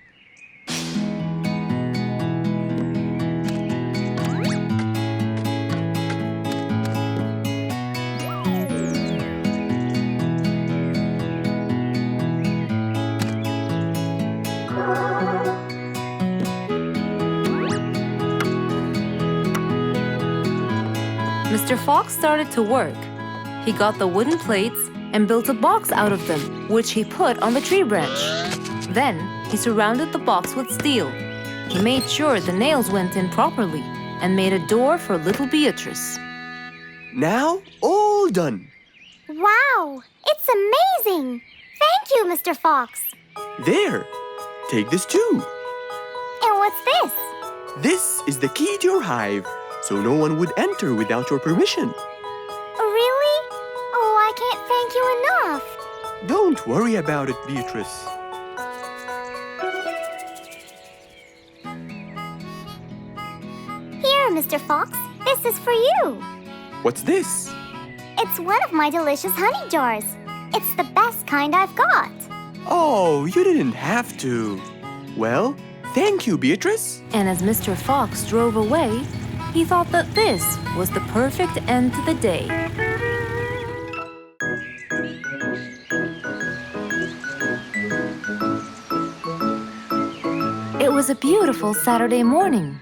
Mr. Fox started to work. He got the wooden plates and built a box out of them, which he put on the tree branch. Then he surrounded the box with steel. He made sure the nails went in properly and made a door for little Beatrice. Now, all done. Wow, it's amazing! Thank you, Mr. Fox. There, take this too. And what's this? This is the key to your hive, so no one would enter without your permission. Really? Oh, I can't thank you enough. Don't worry about it, Beatrice. Here, Mr. Fox, this is for you. What's this? It's one of my delicious honey jars. It's the best kind I've got. Oh, you didn't have to. Well, thank you, Beatrice. And as Mr. Fox drove away, he thought that this was the perfect end to the day. It was a beautiful Saturday morning.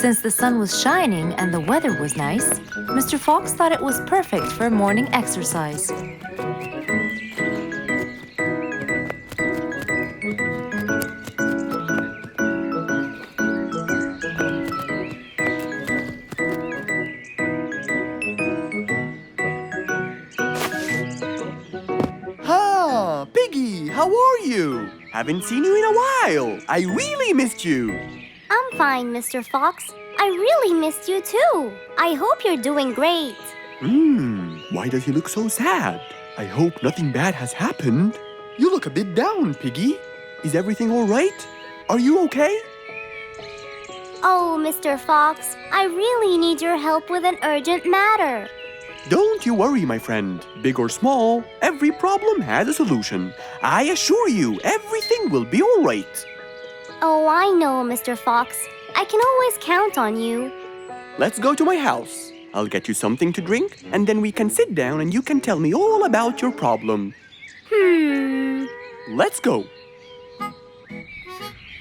Since the sun was shining and the weather was nice, Mr. Fox thought it was perfect for morning exercise. Ah, Piggy, how are you? Haven't seen you in a while. I really missed you. I'm fine, Mr. Fox. I really missed you too. I hope you're doing great. Why does he look so sad? I hope nothing bad has happened. You look a bit down, Piggy. Is everything all right? Are you okay? Oh, Mr. Fox, I really need your help with an urgent matter. Don't you worry, my friend. Big or small, every problem has a solution. I assure you, everything will be all right. Oh, I know, Mr. Fox. I can always count on you. Let's go to my house. I'll get you something to drink, and then we can sit down and you can tell me all about your problem. Let's go.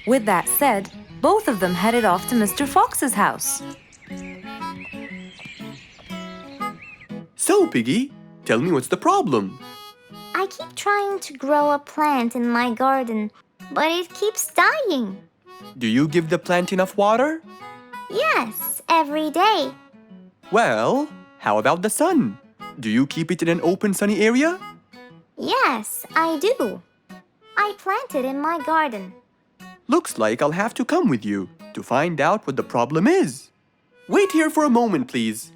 With that said, both of them headed off to Mr. Fox's house. So, Piggy, tell me what's the problem. I keep trying to grow a plant in my garden, but it keeps dying. Do you give the plant enough water? Yes, every day. Well, how about the sun? Do you keep it in an open, sunny area? Yes, I do. I plant it in my garden. Looks like I'll have to come with you to find out what the problem is. Wait here for a moment, please.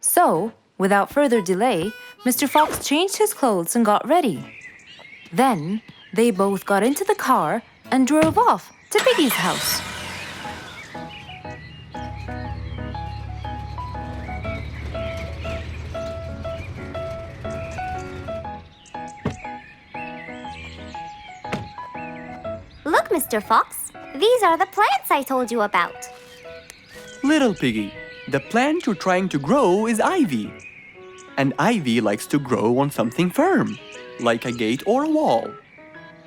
So, without further delay, Mr. Fox changed his clothes and got ready. Then, they both got into the car and drove off to Piggy's house. Look, Mr. Fox, these are the plants I told you about. Little Piggy, the plant you're trying to grow is ivy. And ivy likes to grow on something firm, like a gate or a wall.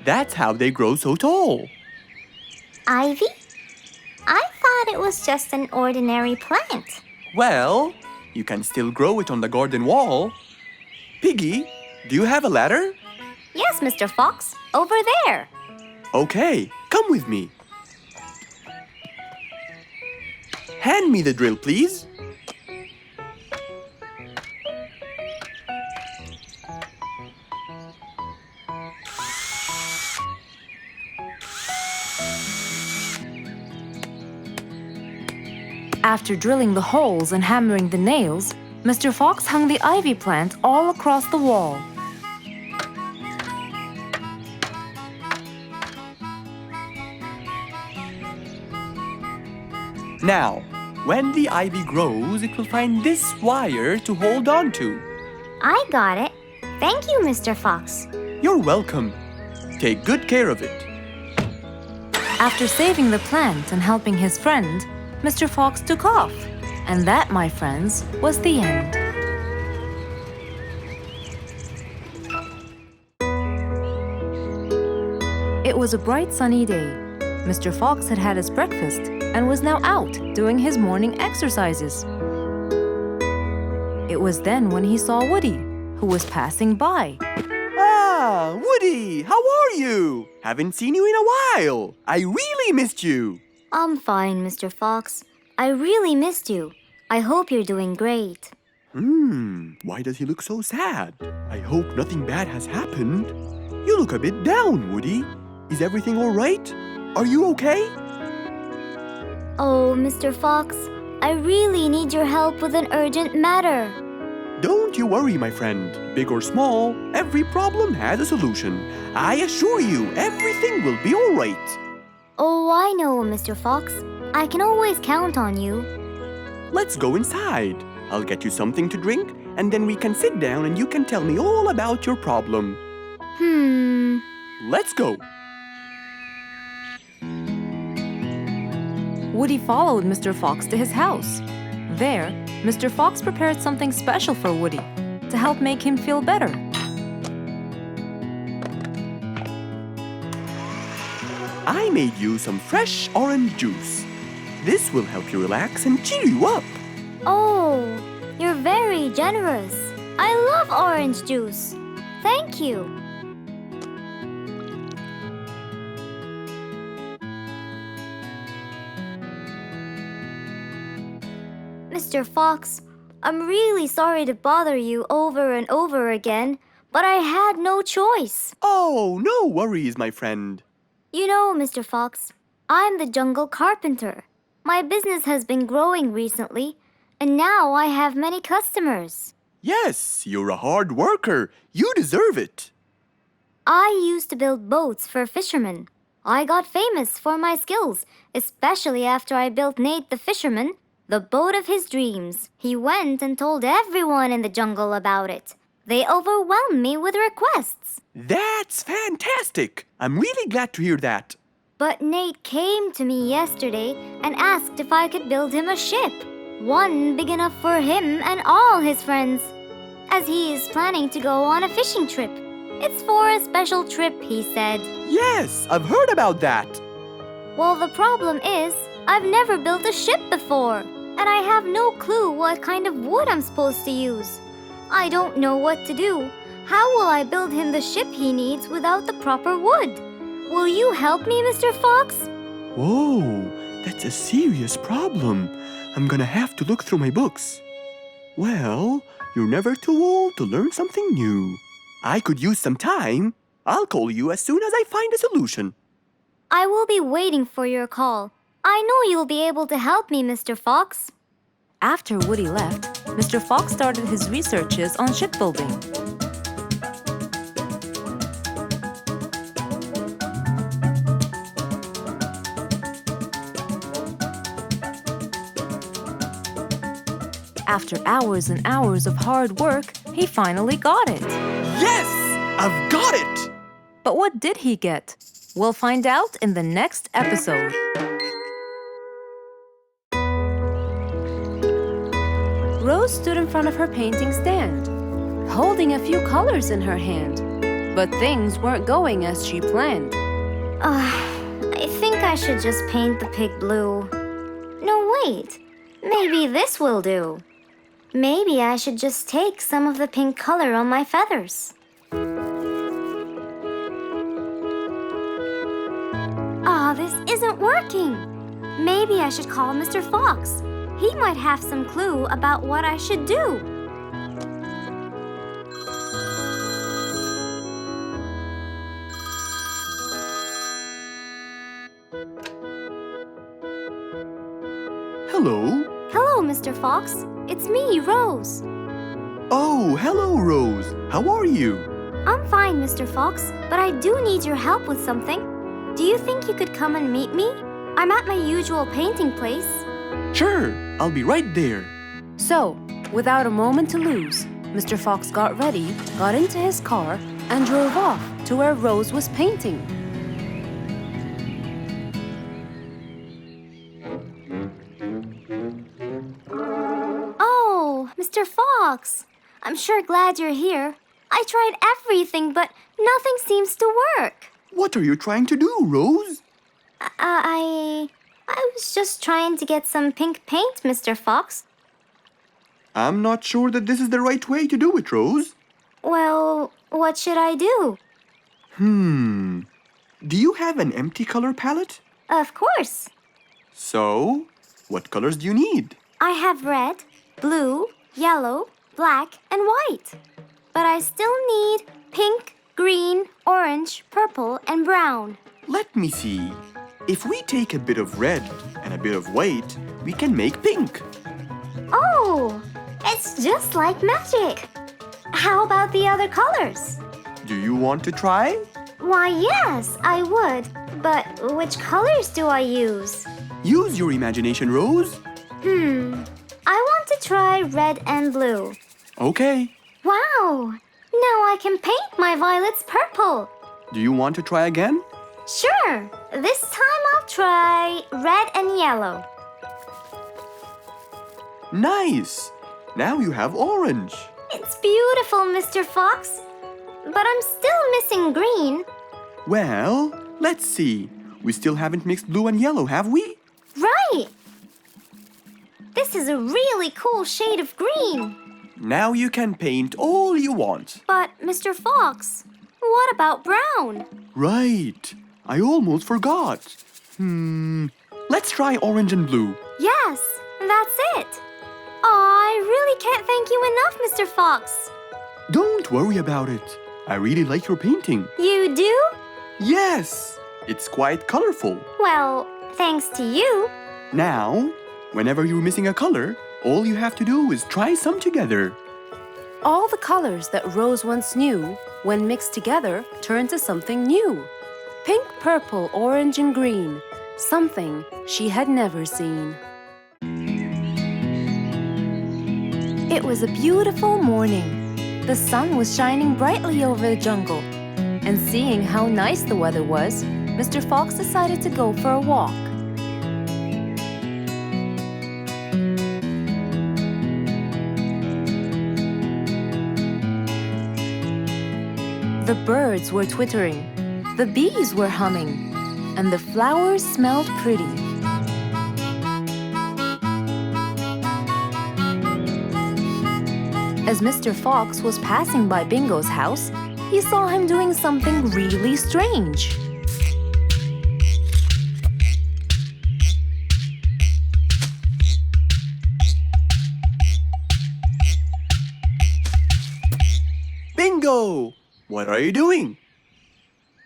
That's how they grow so tall. Ivy? I thought it was just an ordinary plant. Well, you can still grow it on the garden wall. Piggy, do you have a ladder? Yes, Mr. Fox, over there. Okay, come with me. Hand me the drill, please. After drilling the holes and hammering the nails, Mr. Fox hung the ivy plant all across the wall. Now, when the ivy grows, it will find this wire to hold on to. I got it. Thank you, Mr. Fox. You're welcome. Take good care of it. After saving the plant and helping his friend, Mr. Fox took off. And that, my friends, was the end. It was a bright sunny day. Mr. Fox had had his breakfast and was now out doing his morning exercises. It was then when he saw Woody, who was passing by. Ah, Woody, how are you? Haven't seen you in a while. I really missed you. I'm fine, Mr. Fox. I really missed you. I hope you're doing great. Why does he look so sad? I hope nothing bad has happened. You look a bit down, Woody. Is everything all right? Are you okay? Oh, Mr. Fox, I really need your help with an urgent matter. Don't you worry, my friend. Big or small, every problem has a solution. I assure you, everything will be all right. Oh, I know, Mr. Fox. I can always count on you. Let's go inside. I'll get you something to drink, and then we can sit down and you can tell me all about your problem. Let's go. Woody followed Mr. Fox to his house. There, Mr. Fox prepared something special for Woody to help make him feel better. I made you some fresh orange juice. This will help you relax and cheer you up. Oh, you're very generous. I love orange juice. Thank you. Mr. Fox, I'm really sorry to bother you over and over again, but I had no choice. Oh, no worries, my friend. You know, Mr. Fox, I'm the jungle carpenter. My business has been growing recently, and now I have many customers. Yes, you're a hard worker. You deserve it. I used to build boats for fishermen. I got famous for my skills, especially after I built Nate the fisherman the boat of his dreams. He went and told everyone in the jungle about it. They overwhelmed me with requests. That's fantastic. I'm really glad to hear that. But Nate came to me yesterday and asked if I could build him a ship. One big enough for him and all his friends, as he is planning to go on a fishing trip. It's for a special trip, he said. Yes, I've heard about that. Well, the problem is, I've never built a ship before, and I have no clue what kind of wood I'm supposed to use. I don't know what to do. How will I build him the ship he needs without the proper wood? Will you help me, Mr. Fox? Whoa, that's a serious problem. I'm gonna have to look through my books. Well, you're never too old to learn something new. I could use some time. I'll call you as soon as I find a solution. I will be waiting for your call. I know you'll be able to help me, Mr. Fox. After Woody left, Mr. Fox started his researches on shipbuilding. After hours and hours of hard work, he finally got it. Yes! I've got it! But what did he get? We'll find out in the next episode. Rose stood in front of her painting stand, holding a few colors in her hand. But things weren't going as she planned. I think I should just paint the pig blue. No, wait. Maybe this will do. Maybe I should just take some of the pink color on my feathers. This isn't working. Maybe I should call Mr. Fox. He might have some clue about what I should do. Hello? Hello, Mr. Fox. It's me, Rose. Oh, hello, Rose. How are you? I'm fine, Mr. Fox, but I do need your help with something. Do you think you could come and meet me? I'm at my usual painting place. Sure, I'll be right there. So, without a moment to lose, Mr. Fox got ready, got into his car, and drove off to where Rose was painting. Oh, Mr. Fox. I'm sure glad you're here. I tried everything, but nothing seems to work. What are you trying to do, Rose? I was just trying to get some pink paint, Mr. Fox. I'm not sure that this is the right way to do it, Rose. Well, what should I do? Do you have an empty color palette? Of course. So, What colors do you need? I have red, blue, yellow, black, and white. But I still need pink, green, orange, purple, and brown. Let me see. If we take a bit of red and a bit of white, we can make pink. Oh, it's just like magic. How about the other colors? Do you want to try? Why, yes, I would. But which colors do I use? Use your imagination, Rose. I want to try red and blue. Okay. Wow! Now I can paint my violets purple. Do you want to try again? Sure. This time I'll try red and yellow. Nice. Now you have orange. It's beautiful, Mr. Fox. But I'm still missing green. Well, let's see. We still haven't mixed blue and yellow, have we? Right! This is a really cool shade of green. Now you can paint all you want. But, Mr. Fox, what about brown? Right. I almost forgot. Let's try orange and blue. Yes, that's it. I really can't thank you enough, Mr. Fox. Don't worry about it. I really like your painting. You do? Yes, it's quite colorful. Well, thanks to you. Now, whenever you're missing a color, all you have to do is try some together. All the colors that Rose once knew, when mixed together, turned to something new. Pink, purple, orange, and green. Something she had never seen. It was a beautiful morning. The sun was shining brightly over the jungle. And seeing how nice the weather was, Mr. Fox decided to go for a walk. The birds were twittering, the bees were humming, and the flowers smelled pretty. As Mr. Fox was passing by Bingo's house, he saw him doing something really strange. Bingo! What are you doing?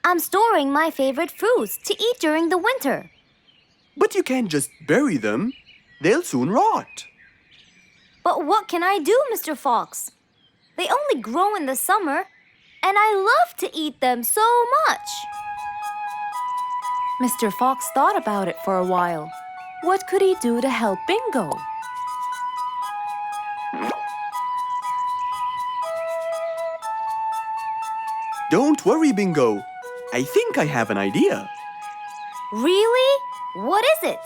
I'm storing my favorite fruits to eat during the winter. But you can't just bury them. They'll soon rot. But what can I do, Mr. Fox? They only grow in the summer, and I love to eat them so much. Mr. Fox thought about it for a while. What could he do to help Bingo? Don't worry, Bingo. I think I have an idea. Really? What is it?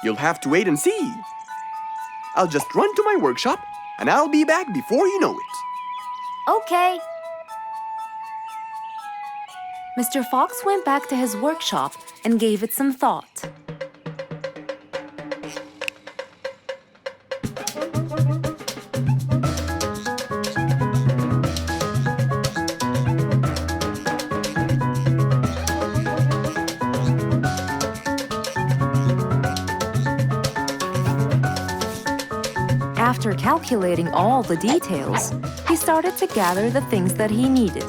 You'll have to wait and see. I'll just run to my workshop, and I'll be back before you know it. Okay. Mr. Fox went back to his workshop and gave it some thought. After calculating all the details, he started to gather the things that he needed.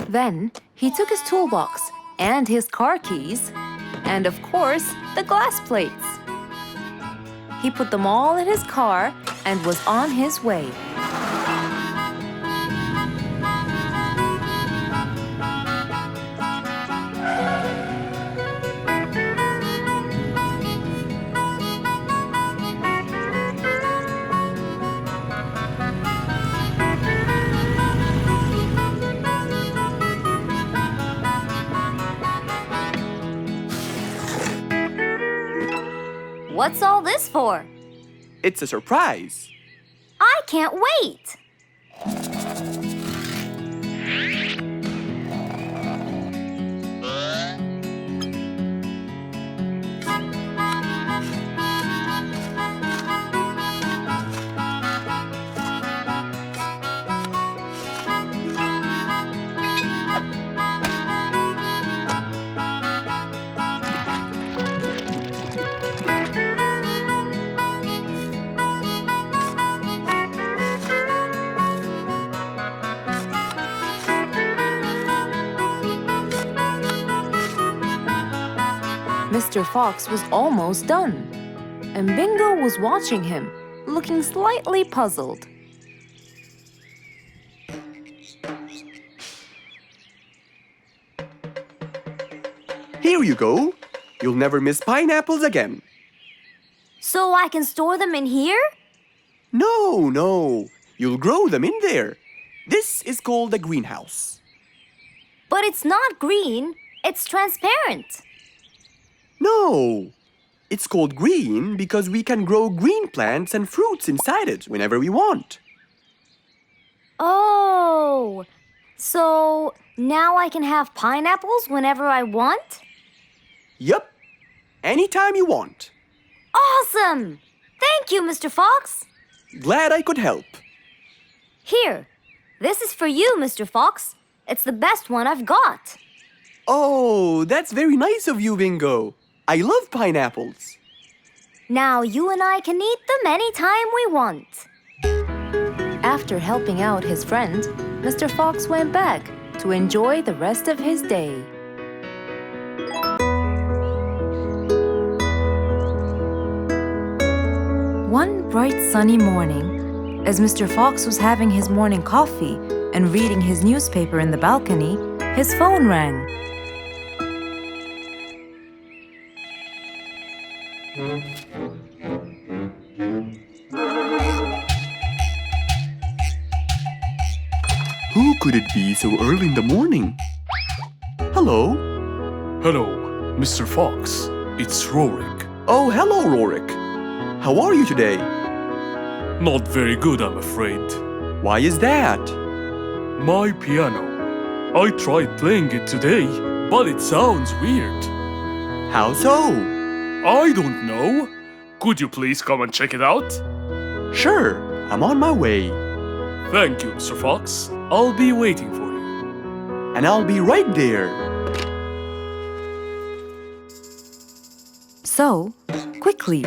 Then he took his toolbox and his car keys, and of course, the glass plates. He put them all in his car and was on his way. What's all this for? It's a surprise. I can't wait. Mr. Fox was almost done, and Bingo was watching him, looking slightly puzzled. Here you go. You'll never miss pineapples again. So I can store them in here? No. You'll grow them in there. This is called a greenhouse. But it's not green, it's transparent. No. It's called green because we can grow green plants and fruits inside it whenever we want. Oh, so now I can have pineapples whenever I want? Yup. Anytime you want. Awesome! Thank you, Mr. Fox. Glad I could help. Here, this is for you, Mr. Fox. It's the best one I've got. Oh, that's very nice of you, Bingo. I love pineapples. Now you and I can eat them anytime we want. After helping out his friend, Mr. Fox went back to enjoy the rest of his day. One bright sunny morning, as Mr. Fox was having his morning coffee and reading his newspaper in the balcony, his phone rang. Who could it be so early in the morning? Hello? Hello, Mr. Fox. It's Rorik. Oh, hello, Rorik. How are you today? Not very good, I'm afraid. Why is that? My piano. I tried playing it today, but it sounds weird. How so? I don't know. Could you please come and check it out? Sure, I'm on my way. Thank you, Mr. Fox. I'll be waiting for you. And I'll be right there. So, quickly,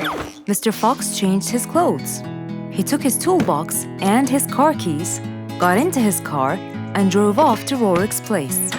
Mr. Fox changed his clothes. He took his toolbox and his car keys, got into his car, and drove off to Rorik's place.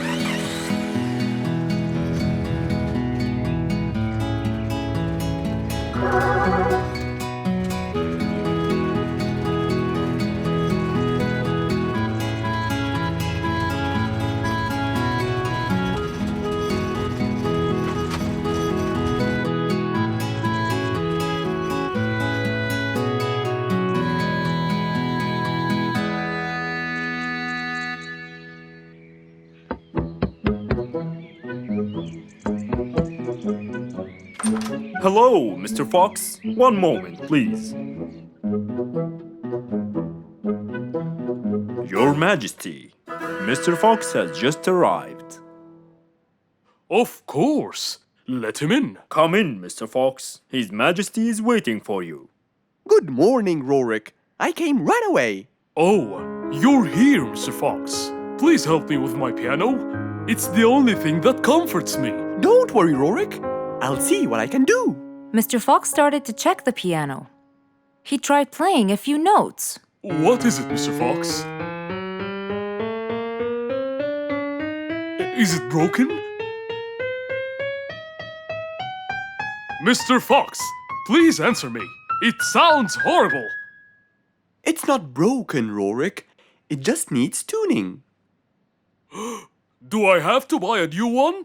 Hello, Mr. Fox. One moment, please. Your Majesty, Mr. Fox has just arrived. Of course. Let him in. Come in, Mr. Fox. His Majesty is waiting for you. Good morning, Rorik. I came right away. Oh, you're here, Mr. Fox. Please help me with my piano. It's the only thing that comforts me. Don't worry, Rorik. I'll see what I can do. Mr. Fox started to check the piano. He tried playing a few notes. What is it, Mr. Fox? Is it broken? Mr. Fox, please answer me. It sounds horrible. It's not broken, Rorik. It just needs tuning. Do I have to buy a new one?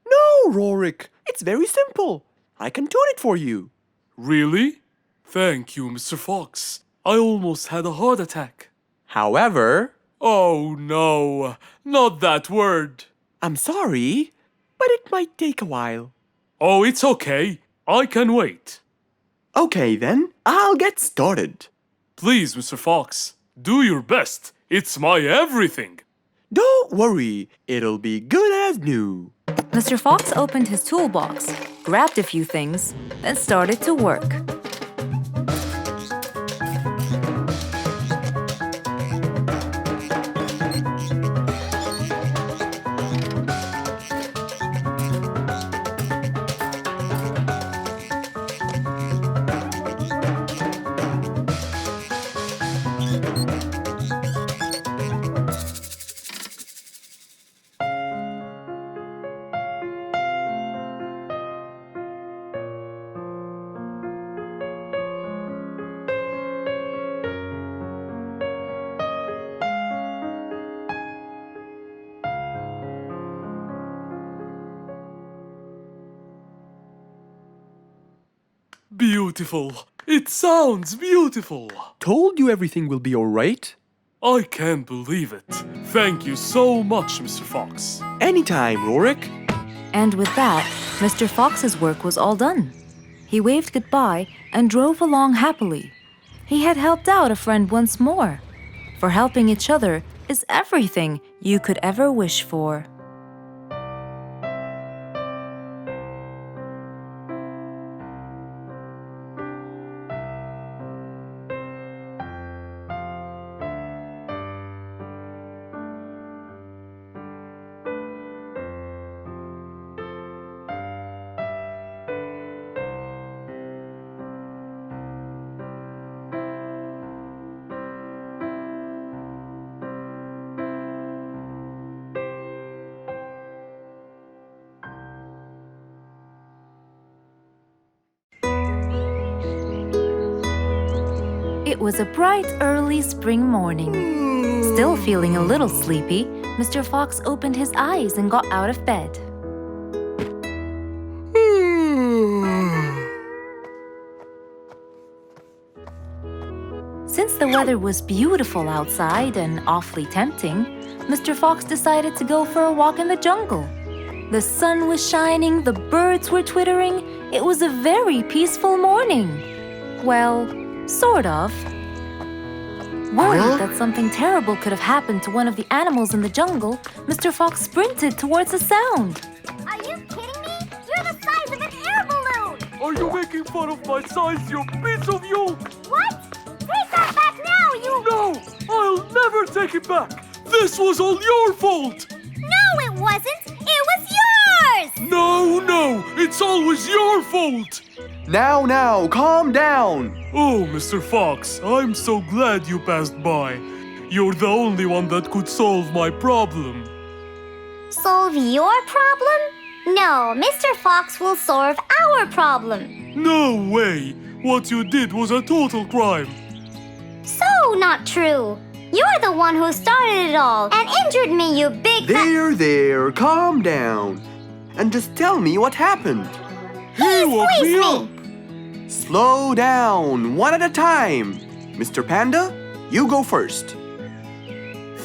No, Rorik. It's very simple. I can tune it for you. Really? Thank you, Mr. Fox. I almost had a heart attack. However, Oh no, not that word. I'm sorry, but it might take a while. Oh, it's okay. I can wait. Okay, then, I'll get started. Please, Mr. Fox, do your best. It's my everything. Don't worry, it'll be good as new. Mr. Fox opened his toolbox, grabbed a few things, then started to work. Beautiful. It sounds beautiful. Told you everything will be alright. I can't believe it. Thank you so much, Mr. Fox. Anytime, Rorik. And with that, Mr. Fox's work was all done. He waved goodbye and drove along happily. He had helped out a friend once more. For helping each other is everything you could ever wish for. It was a bright early spring morning. Still feeling a little sleepy, Mr. Fox opened his eyes and got out of bed. Since the weather was beautiful outside and awfully tempting, Mr. Fox decided to go for a walk in the jungle. The sun was shining, the birds were twittering. It was a very peaceful morning. Well, sort of. Worried that something terrible could have happened to one of the animals in the jungle, Mr. Fox sprinted towards the sound. Are you kidding me? You're the size of an air balloon! Are you making fun of my size, you piece of you? What? Take that back now, you... No! I'll never take it back! This was all your fault! No, it wasn't! It was yours! No! It's always your fault! Now, calm down. Oh, Mr. Fox, I'm so glad you passed by. You're the only one that could solve my problem. Solve your problem? No, Mr. Fox will solve our problem. No way! What you did was a total crime. So not true. You're the one who started it all and injured me, you big... There, calm down. And just tell me what happened. He woke Squeeze me me! up. Slow down, one at a time. Mr. Panda, you go first.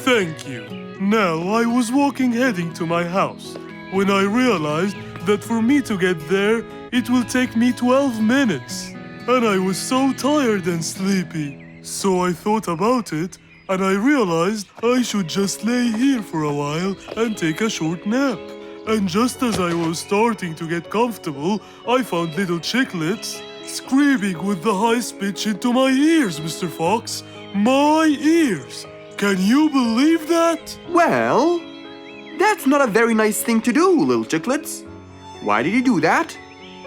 Thank you. Now, I was walking heading to my house when I realized that for me to get there, it will take me 12 minutes. And I was so tired and sleepy. So I thought about it, and I realized I should just lay here for a while and take a short nap. And just as I was starting to get comfortable, I found little chicklets screaming with the highest pitch into my ears, Mr. Fox. My ears! Can you believe that? Well, that's not a very nice thing to do, little chicklets. Why did you do that?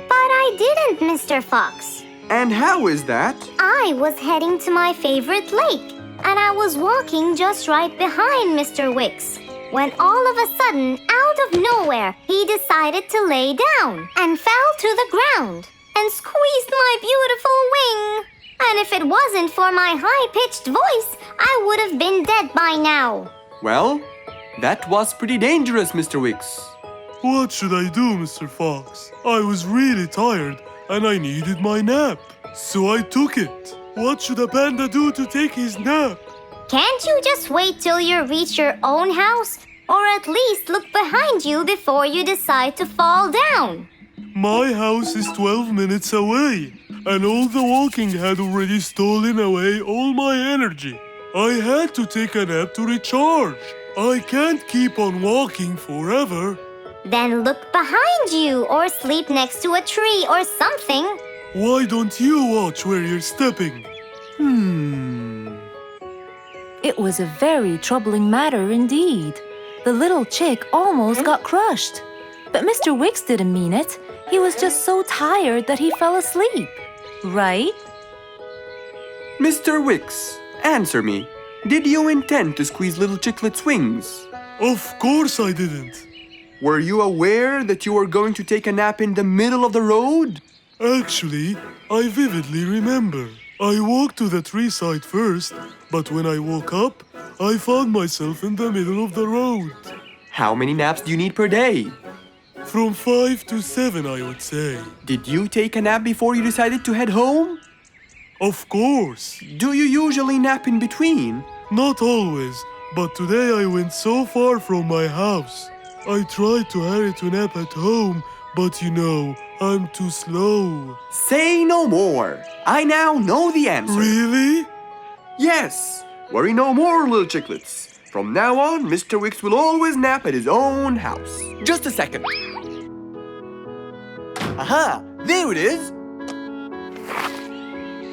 But I didn't, Mr. Fox. And how is that? I was heading to my favorite lake, and I was walking just right behind Mr. Wicks, when all of a sudden, out of nowhere, he decided to lay down and fell to the ground and squeezed my beautiful wing. And if it wasn't for my high-pitched voice, I would have been dead by now. Well, that was pretty dangerous, Mr. Wicks. What should I do, Mr. Fox? I was really tired and I needed my nap. So I took it. What should a panda do to take his nap? Can't you just wait till you reach your own house? Or at least look behind you before you decide to fall down? My house is 12 minutes away, and all the walking had already stolen away all my energy. I had to take a nap to recharge. I can't keep on walking forever. Then look behind you or sleep next to a tree or something. Why don't you watch where you're stepping? It was a very troubling matter indeed. The little chick almost got crushed. But Mr. Wicks didn't mean it. He was just so tired that he fell asleep. Right? Mr. Wicks, answer me. Did you intend to squeeze little Chicklet's wings? Of course I didn't. Were you aware that you were going to take a nap in the middle of the road? Actually, I vividly remember. I walked to the tree side first, but when I woke up, I found myself in the middle of the road. How many naps do you need per day? From 5 to 7, I would say. Did you take a nap before you decided to head home? Of course. Do you usually nap in between? Not always, but today I went so far from my house. I tried to hurry to nap at home, but you know, I'm too slow. Say no more. I now know the answer. Really? Yes. Worry no more, little chicklets. From now on, Mr. Wicks will always nap at his own house. Just a second. Aha! There it is!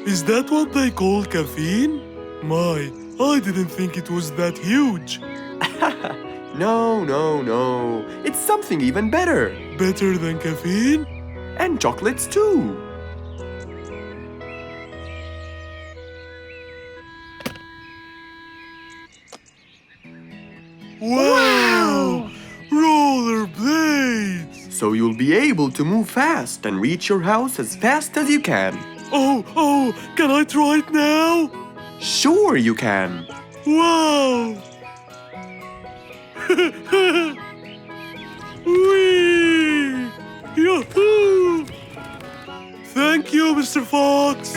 Is that what they call caffeine? My, I didn't think it was that huge. No. It's something even better. Better than caffeine? And chocolates too. Wow! Rollerblades! So you'll be able to move fast and reach your house as fast as you can. Oh, can I try it now? Sure you can. Wow! Whee! Yahoo! Thank you, Mr. Fox.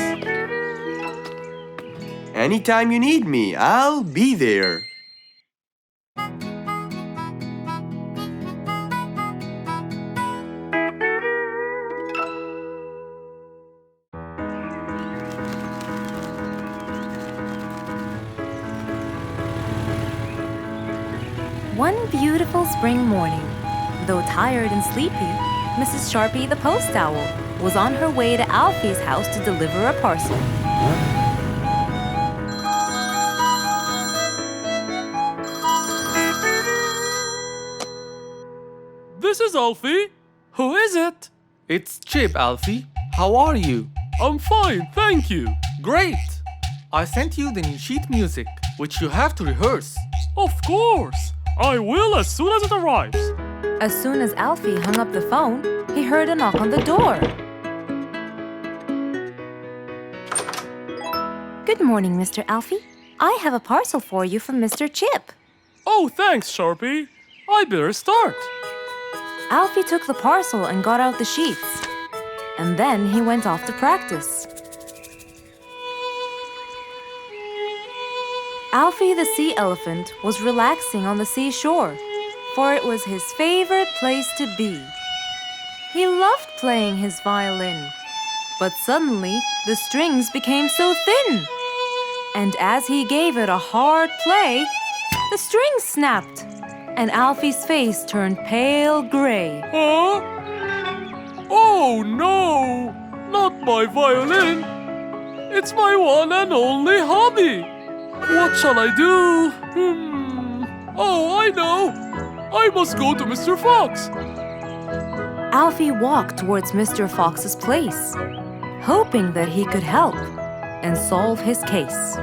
Anytime you need me, I'll be there. One beautiful spring morning, though tired and sleepy, Mrs. Sharpie the post owl was on her way to Alfie's house to deliver a parcel. This is Alfie. Who is it? It's Chip, Alfie. How are you? I'm fine, thank you. Great! I sent you the new sheet music, which you have to rehearse. Of course. I will as soon as it arrives. As soon as Alfie hung up the phone, he heard a knock on the door. Good morning, Mr. Alfie. I have a parcel for you from Mr. Chip. Oh, thanks, Sharpie. I better start. Alfie took the parcel and got out the sheets. And then he went off to practice. Alfie the sea elephant was relaxing on the seashore, for it was his favorite place to be. He loved playing his violin, but suddenly the strings became so thin. And as he gave it a hard play, the strings snapped, and Alfie's face turned pale gray. Huh? Oh no! Not my violin! It's my one and only hobby! What shall I do? Oh, I know! I must go to Mr. Fox! Alfie walked towards Mr. Fox's place, hoping that he could help and solve his case.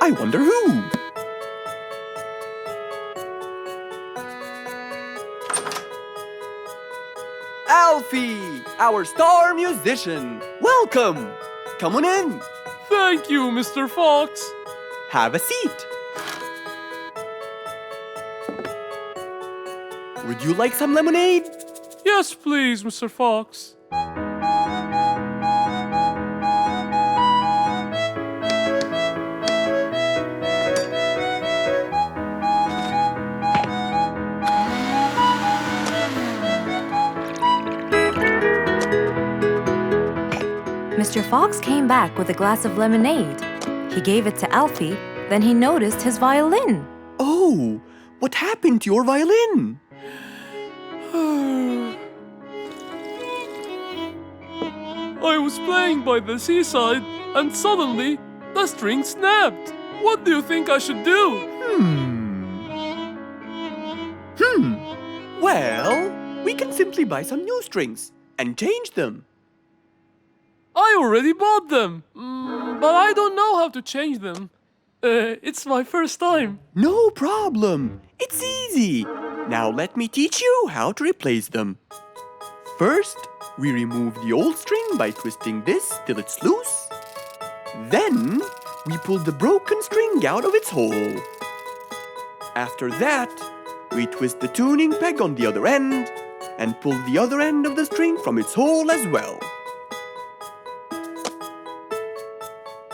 I wonder who? Alfie, our star musician. Welcome. Come on in. Thank you, Mr. Fox. Have a seat. Would you like some lemonade? Yes, please, Mr. Fox. Mr. Fox came back with a glass of lemonade. He gave it to Alfie, then he noticed his violin. Oh, what happened to your violin? I was playing by the seaside and suddenly the string snapped. What do you think I should do? Well, we can simply buy some new strings and change them. I already bought them. but I don't know how to change them. It's my first time. No problem. It's easy. Now let me teach you how to replace them. First, we remove the old string by twisting this till it's loose. Then, we pull the broken string out of its hole. After that, we twist the tuning peg on the other end and pull the other end of the string from its hole as well.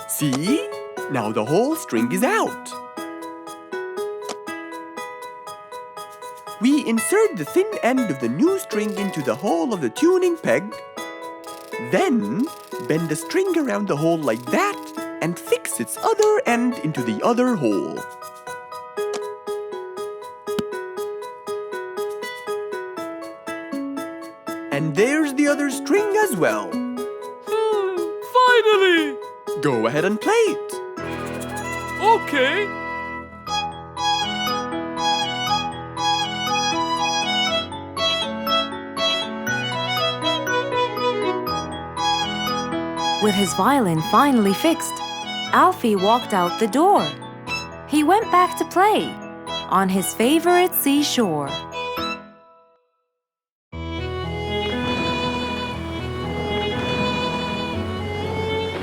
See? Now the whole string is out. We insert the thin end of the new string into the hole of the tuning peg. Then, bend the string around the hole like that and fix its other end into the other hole. And there's the other string as well. Finally! Go ahead and play it. Okay. With his violin finally fixed, Alfie walked out the door. He went back to play on his favorite seashore.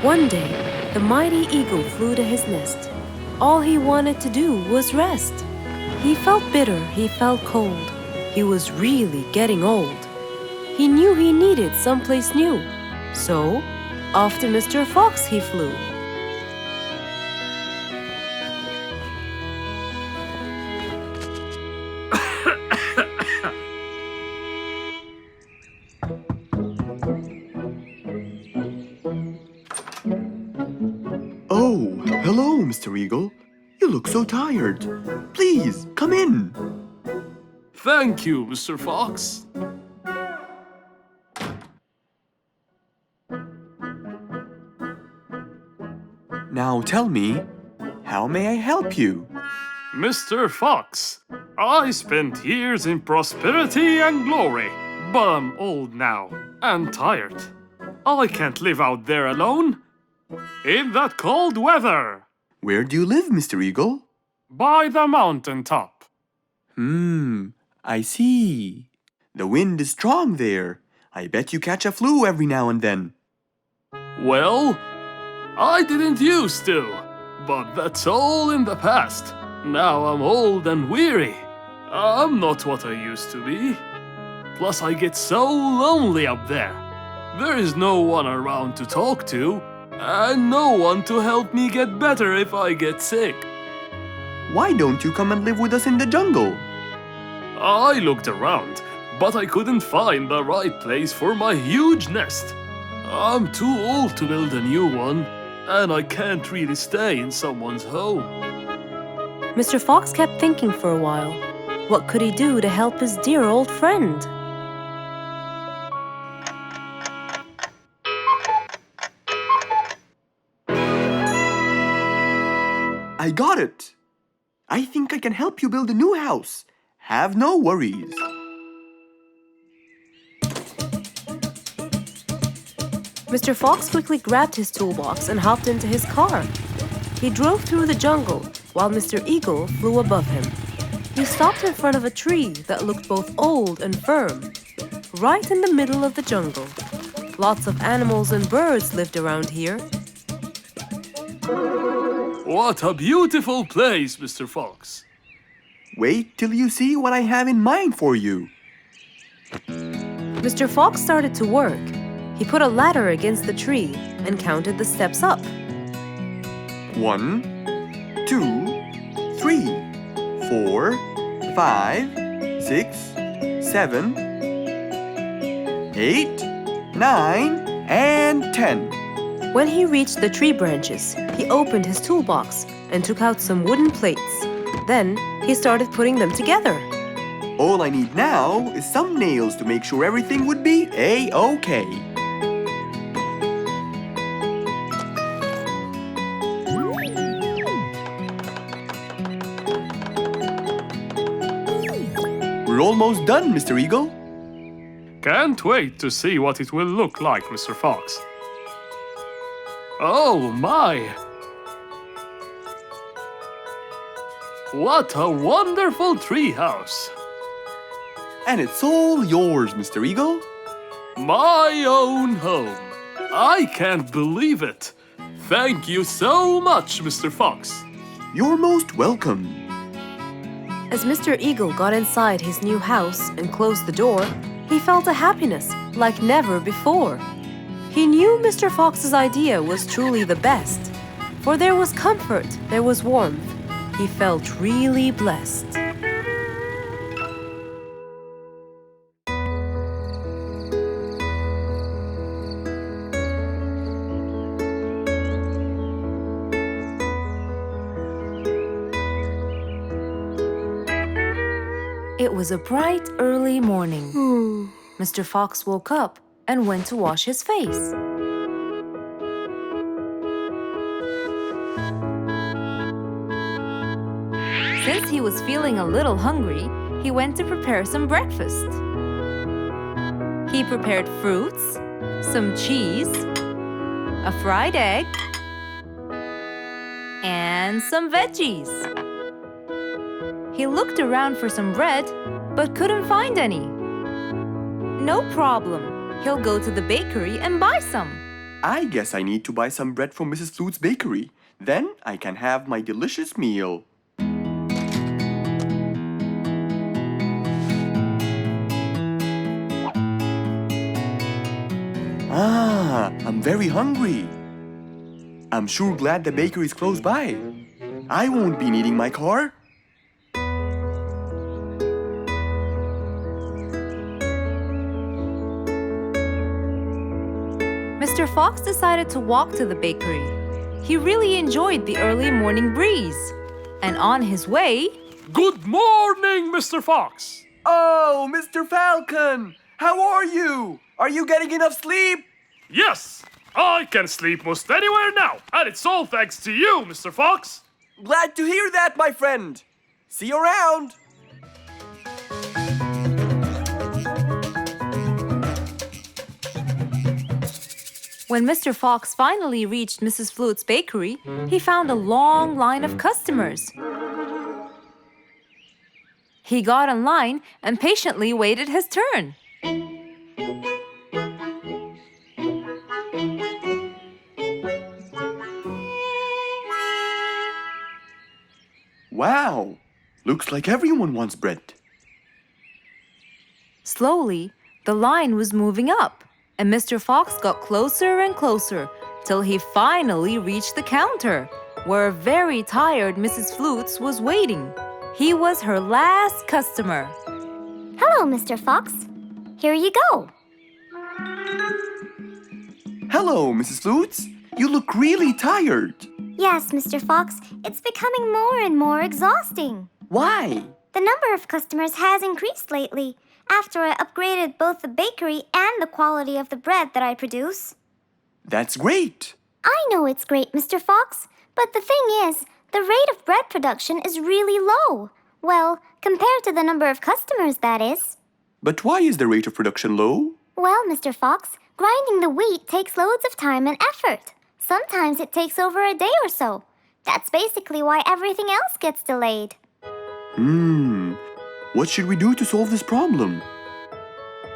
One day, the mighty eagle flew to his nest. All he wanted to do was rest. He felt bitter, he felt cold. He was really getting old. He knew he needed someplace new. So, off to Mr. Fox he flew. Oh, hello, Mr. Eagle. You look so tired. Please, come in. Thank you, Mr. Fox. Now tell me, how may I help you? Mr. Fox, I spent years in prosperity and glory, but I'm old now and tired. I can't live out there alone in that cold weather. Where do you live, Mr. Eagle? By the mountain top. I see. The wind is strong there. I bet you catch a flu every now and then. Well, I didn't used to, but that's all in the past. Now I'm old and weary. I'm not what I used to be. Plus I get so lonely up there. There is no one around to talk to, and no one to help me get better if I get sick. Why don't you come and live with us in the jungle? I looked around, but I couldn't find the right place for my huge nest. I'm too old to build a new one, and I can't really stay in someone's home. Mr. Fox kept thinking for a while. What could he do to help his dear old friend? I got it! I think I can help you build a new house. Have no worries. Mr. Fox quickly grabbed his toolbox and hopped into his car. He drove through the jungle while Mr. Eagle flew above him. He stopped in front of a tree that looked both old and firm, right in the middle of the jungle. Lots of animals and birds lived around here. What a beautiful place, Mr. Fox. Wait till you see what I have in mind for you. Mr. Fox started to work. He put a ladder against the tree and counted the steps up. 1, 2, 3, 4, 5, 6, 7, 8, 9, and 10. When he reached the tree branches, he opened his toolbox and took out some wooden plates. Then, he started putting them together. All I need now is some nails to make sure everything would be A-OK. We're almost done, Mr. Eagle. Can't wait to see what it will look like, Mr. Fox. Oh my! What a wonderful treehouse! And it's all yours, Mr. Eagle. My own home. I can't believe it. Thank you so much, Mr. Fox. You're most welcome. As Mr. Eagle got inside his new house and closed the door, he felt a happiness like never before. He knew Mr. Fox's idea was truly the best, for there was comfort, there was warmth. He felt really blessed. It was a bright, early morning. Mr. Fox woke up and went to wash his face. Since he was feeling a little hungry, he went to prepare some breakfast. He prepared fruits, some cheese, a fried egg, and some veggies. He looked around for some bread, but couldn't find any. No problem. He'll go to the bakery and buy some. I guess I need to buy some bread from Mrs. Flute's bakery. Then I can have my delicious meal. I'm very hungry. I'm sure glad the bakery is close by. I won't be needing my car. Mr. Fox decided to walk to the bakery. He really enjoyed the early morning breeze. And on his way... Good morning, Mr. Fox! Oh, Mr. Falcon! How are you? Are you getting enough sleep? Yes! I can sleep most anywhere now, and it's all thanks to you, Mr. Fox! Glad to hear that, my friend. See you around. When Mr. Fox finally reached Mrs. Flute's bakery, he found a long line of customers. He got in line and patiently waited his turn. Wow, looks like everyone wants bread. Slowly, the line was moving up, and Mr. Fox got closer and closer till he finally reached the counter, where a very tired Mrs. Flutes was waiting. He was her last customer. Hello, Mr. Fox. Here you go. Hello, Mrs. Flutes. You look really tired. Yes, Mr. Fox, it's becoming more and more exhausting. Why? The number of customers has increased lately after I upgraded both the bakery and the quality of the bread that I produce. That's great. I know it's great, Mr. Fox, but the thing is, the rate of bread production is really low. Well, compared to the number of customers, that is. But why is the rate of production low? Well, Mr. Fox, grinding the wheat takes loads of time and effort. Sometimes it takes over a day or so. That's basically why everything else gets delayed. What should we do to solve this problem?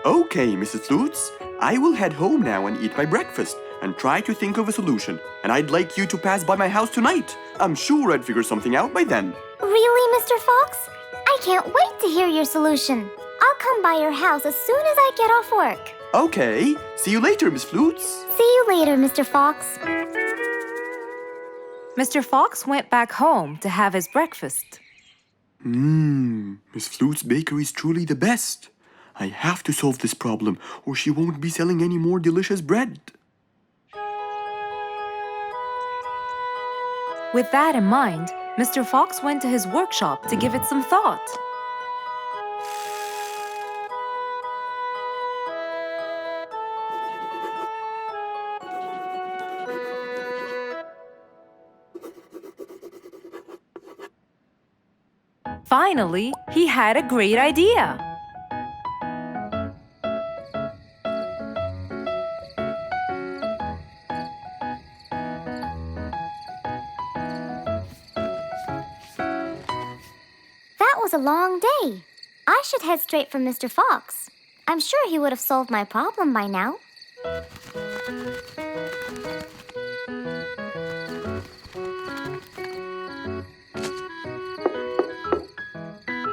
Okay, Mrs. Flutes, I will head home now and eat my breakfast and try to think of a solution. And I'd like you to pass by my house tonight. I'm sure I'd figure something out by then. Really, Mr. Fox? I can't wait to hear your solution. I'll come by your house as soon as I get off work. Okay, see you later, Miss Flutes. See you later, Mr. Fox. Mr. Fox went back home to have his breakfast. Miss Flute's bakery is truly the best. I have to solve this problem, or she won't be selling any more delicious bread. With that in mind, Mr. Fox went to his workshop to give it some thought. Finally, he had a great idea. was a long day. I should head straight for Mr. Fox. I'm sure he would have solved my problem by now.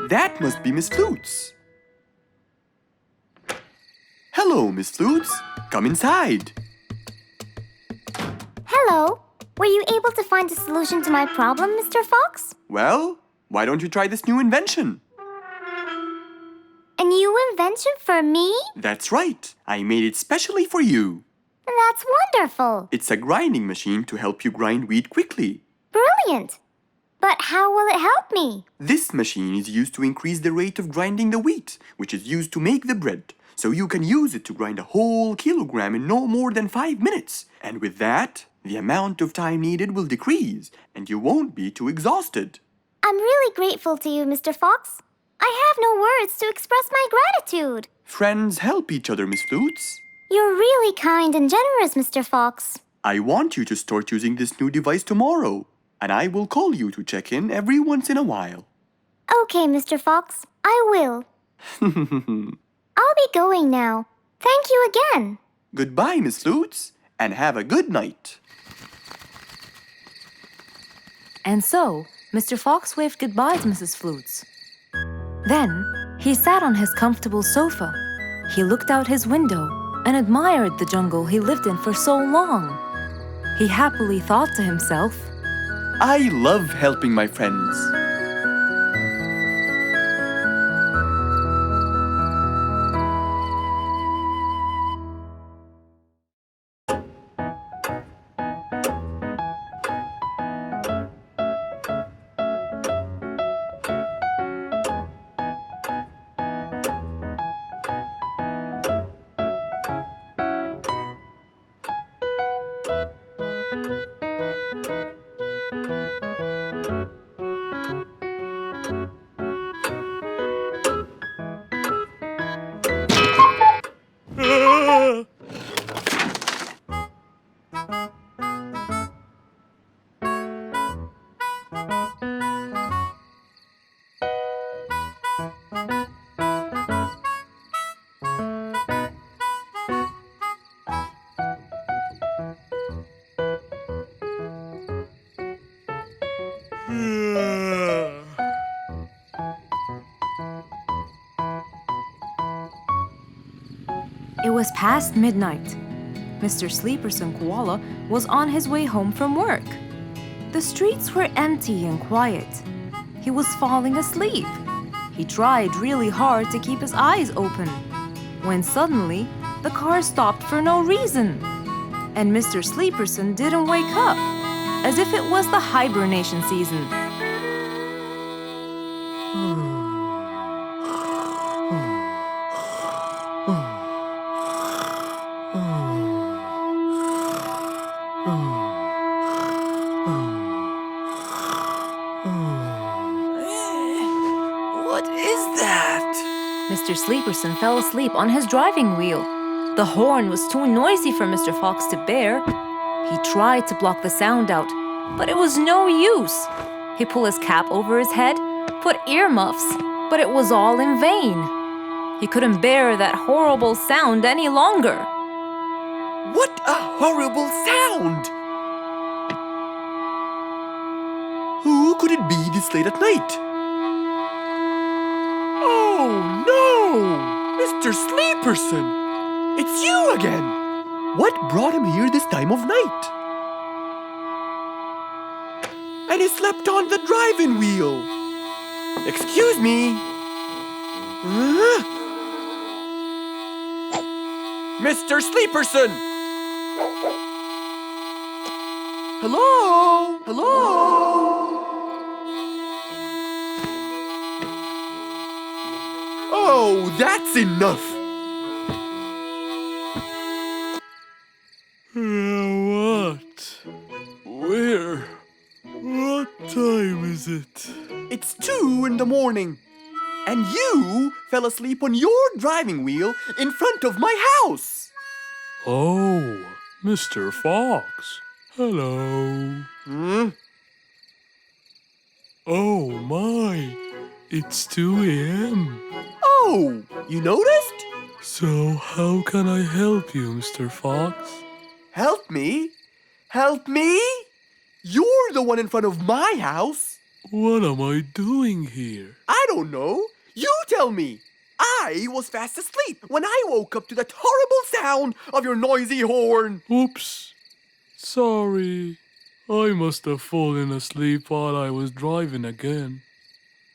That must be Miss Flutes. Hello, Miss Flutes. Come inside. Hello. Were you able to find a solution to my problem, Mr. Fox? Well, why don't you try this new invention? A new invention for me? That's right. I made it specially for you. That's wonderful. It's a grinding machine to help you grind wheat quickly. Brilliant. But how will it help me? This machine is used to increase the rate of grinding the wheat, which is used to make the bread. So you can use it to grind a whole kilogram in no more than 5 minutes. And with that, the amount of time needed will decrease, and you won't be too exhausted. I'm really grateful to you, Mr. Fox. I have no words to express my gratitude. Friends help each other, Miss Flutes. You're really kind and generous, Mr. Fox. I want you to start using this new device tomorrow, and I will call you to check in every once in a while. Okay, Mr. Fox, I will. I'll be going now. Thank you again. Goodbye, Miss Flutes, and have a good night. And so, Mr. Fox waved goodbye to Mrs. Flutes. Then, he sat on his comfortable sofa. He looked out his window and admired the jungle he lived in for so long. He happily thought to himself, I love helping my friends. it was past midnight. Mr. Sleeperson Koala was on his way home from work. The streets were empty and quiet. He was falling asleep. He tried really hard to keep his eyes open, when suddenly the car stopped for no reason. And Mr. Sleeperson didn't wake up, as if it was the hibernation season. What is that? Mr. Sleeperson fell asleep on his driving wheel. The horn was too noisy for Mr. Fox to bear. He tried to block the sound out, but it was no use. He pulled his cap over his head, put earmuffs, but it was all in vain. He couldn't bear that horrible sound any longer. What a horrible sound! Who could it be this late at night? Oh no! Mr. Sleeperson! It's you again! What brought him here this time of night? And he slept on the driving wheel! Excuse me! Huh? Mr. Sleeperson! Hello? Hello? Oh, that's enough! What? Where? What time is it? It's 2 in the morning, and you fell asleep on your driving wheel in front of my house. Oh, Mr. Fox. Hello. Hmm? Oh my, It's 2 a.m. Oh, you noticed? So how can I help you, Mr. Fox? Help me? Help me? You're the one in front of my house. What am I doing here? I don't know. You tell me. I was fast asleep when I woke up to that horrible sound of your noisy horn. Oops. Sorry. I must have fallen asleep while I was driving again.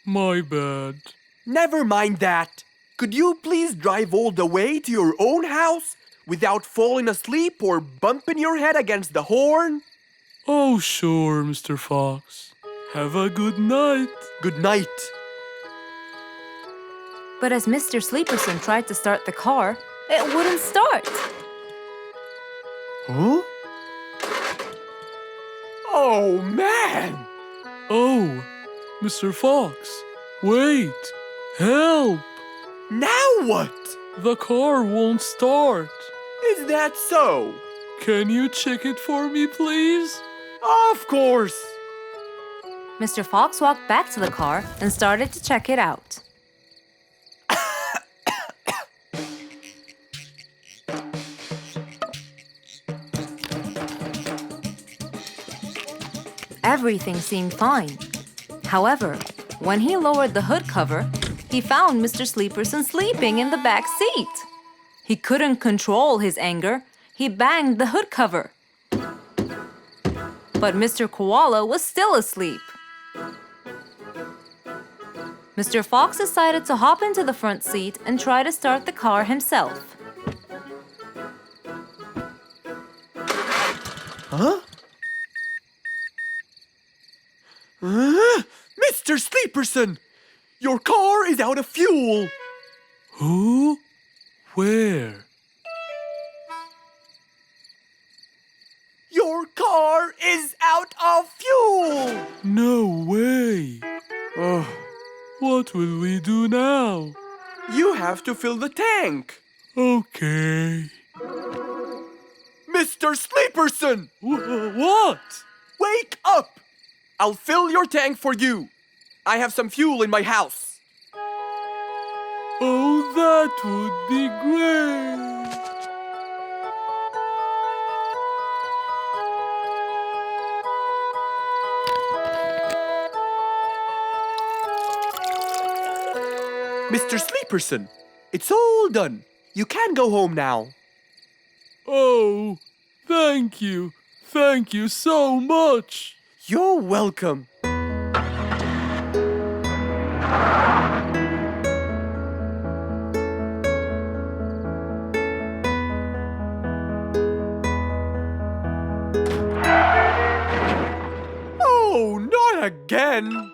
My bad. Never mind that. Could you please drive all the way to your own house without falling asleep or bumping your head against the horn? Oh, sure, Mr. Fox. Have a good night. Good night. But as Mr. Sleeperson tried to start the car, it wouldn't start. Huh? Oh, man! Oh, Mr. Fox, wait! Help! Now what? The car won't start. Is that so? Can you check it for me, please? Of course! Mr. Fox walked back to the car and started to check it out. Everything seemed fine. However, when he lowered the hood cover, he found Mr. Sleeperson sleeping in the back seat. He couldn't control his anger. He banged the hood cover. But Mr. Koala was still asleep. Mr. Fox decided to hop into the front seat and try to start the car himself. Huh? Mr. Sleeperson! Your car is out of fuel! Who? Where? Your car is out of fuel! No way! Oh, What will we do now? you have to fill the tank! Okay. Mr. Sleeperson! What? Wake up! I'll fill your tank for you. I have some fuel in my house. Oh, that would be great. Mr. Sleeperson, it's all done. You can go home now. Oh, thank you. Thank you so much. You're welcome. Oh, not again!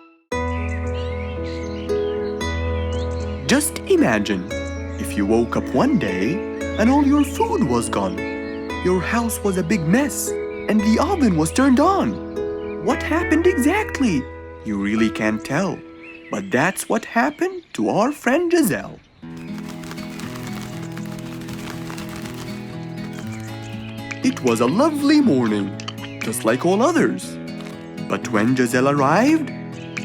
Just imagine if you woke up one day and all your food was gone. Your house was a big mess and the oven was turned on. What happened exactly? You really can't tell. But that's what happened to our friend Giselle. It was a lovely morning, just like all others. But when Giselle arrived,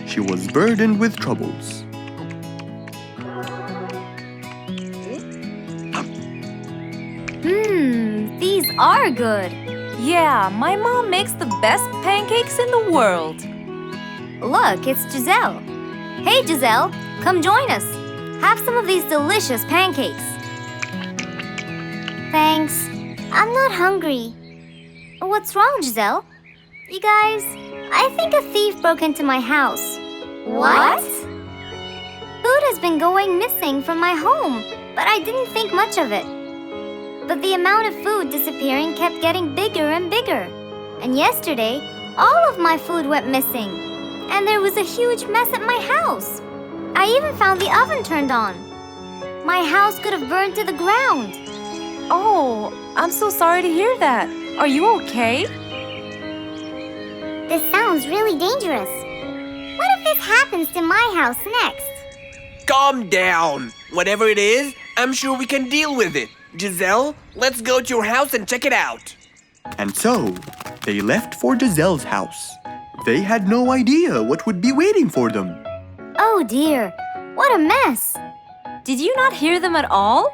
she was burdened with troubles. These are good. Yeah, my mom makes the best pancakes in the world. Look, it's Giselle. Hey, Giselle, come join us. Have some of these delicious pancakes. Thanks. I'm not hungry. What's wrong, Giselle? You guys, I think a thief broke into my house. What? Food has been going missing from my home, but I didn't think much of it. But the amount of food disappearing kept getting bigger and bigger. And yesterday, all of my food went missing. And there was a huge mess at my house. I even found the oven turned on. My house could have burned to the ground. Oh, I'm so sorry to hear that. Are you okay? This sounds really dangerous. What if this happens to my house next? Calm down. Whatever it is, I'm sure we can deal with it. Giselle, let's go to your house and check it out. And so, they left for Giselle's house. They had no idea what would be waiting for them. Oh dear, what a mess! Did you not hear them at all?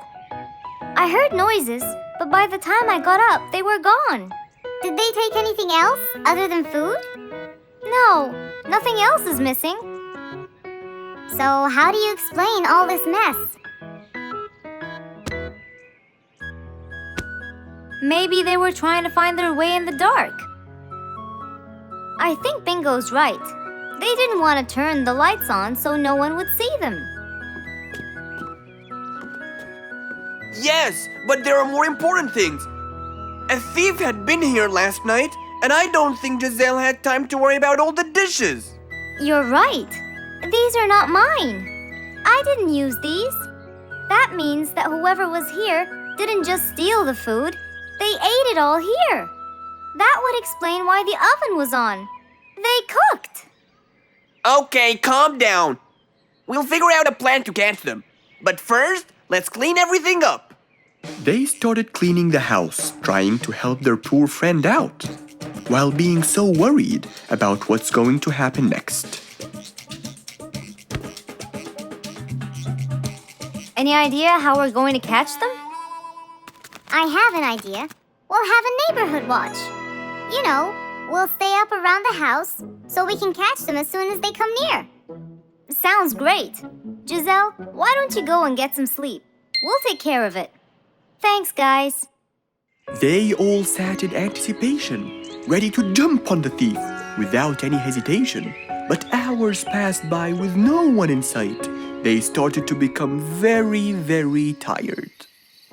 I heard noises, but by the time I got up, they were gone. Did they take anything else other than food? No, nothing else is missing. So how do you explain all this mess? Maybe they were trying to find their way in the dark. I think Bingo's right. They didn't want to turn the lights on so no one would see them. Yes, but there are more important things. A thief had been here last night, and I don't think Giselle had time to worry about all the dishes. You're right. These are not mine. I didn't use these. That means that whoever was here didn't just steal the food. They ate it all here. That would explain why the oven was on. They cooked. Okay, calm down. We'll figure out a plan to catch them. But first, let's clean everything up. They started cleaning the house, trying to help their poor friend out, while being so worried about what's going to happen next. Any idea how we're going to catch them? I have an idea. We'll have a neighborhood watch. You know, we'll stay up around the house so we can catch them as soon as they come near. Sounds great. Giselle, why don't you go and get some sleep? We'll take care of it. Thanks, guys. They all sat in anticipation, ready to jump on the thief without any hesitation. But hours passed by with no one in sight. They started to become very, very tired.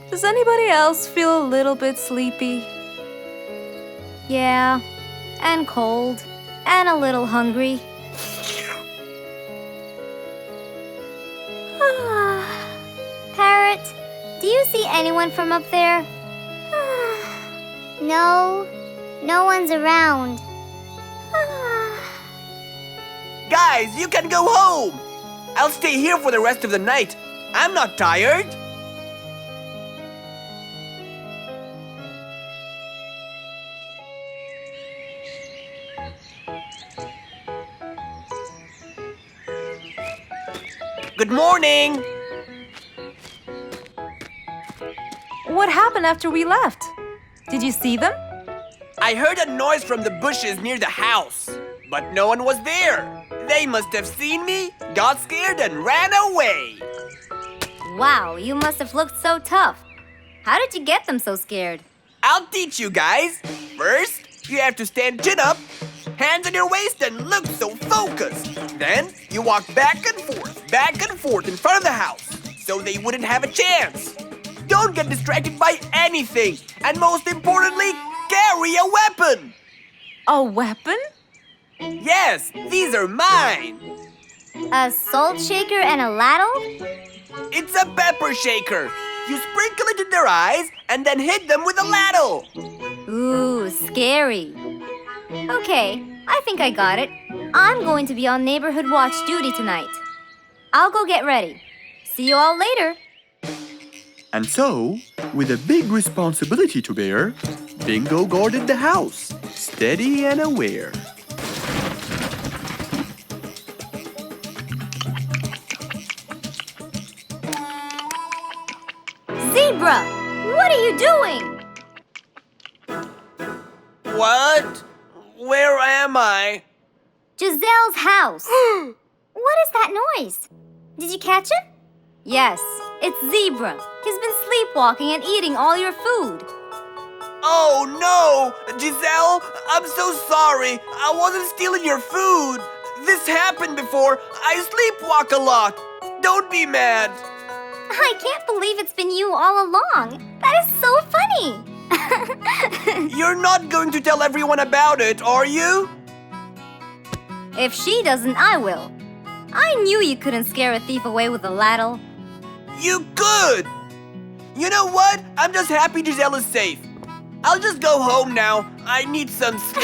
Does anybody else feel a little bit sleepy? Yeah, and cold, and a little hungry. Parrot, do you see anyone from up there? No, no one's around. Guys, you can go home! I'll stay here for the rest of the night. I'm not tired. Good morning! What happened after we left? Did you see them? I heard a noise from the bushes near the house, but no one was there. They must have seen me, got scared, and ran away. Wow, you must have looked so tough. How did you get them so scared? I'll teach you guys. First, you have to stand chin up, hands on your waist, and look so focused. Then, you walk back and forth in front of the house, so they wouldn't have a chance. Don't get distracted by anything, and most importantly, carry a weapon. A weapon? Yes, these are mine. A salt shaker and a ladle? It's a pepper shaker. You sprinkle it in their eyes and then hit them with a ladle. Ooh, scary. Okay, I think I got it. I'm going to be on neighborhood watch duty tonight. I'll go get ready. See you all later. And so, with a big responsibility to bear, Bingo guarded the house, steady and aware. Zebra, what are you doing? What? Where am I? Giselle's house. What is that noise? Did you catch him? Yes, it's Zebra. He's been sleepwalking and eating all your food. Oh no! Giselle, I'm so sorry. I wasn't stealing your food. This happened before. I sleepwalk a lot. Don't be mad. I can't believe it's been you all along. That is so funny. You're not going to tell everyone about it, are you? If she doesn't, I will. I knew you couldn't scare a thief away with a ladle. You could! You know what? I'm just happy Giselle is safe. I'll just go home now. I need some sleep.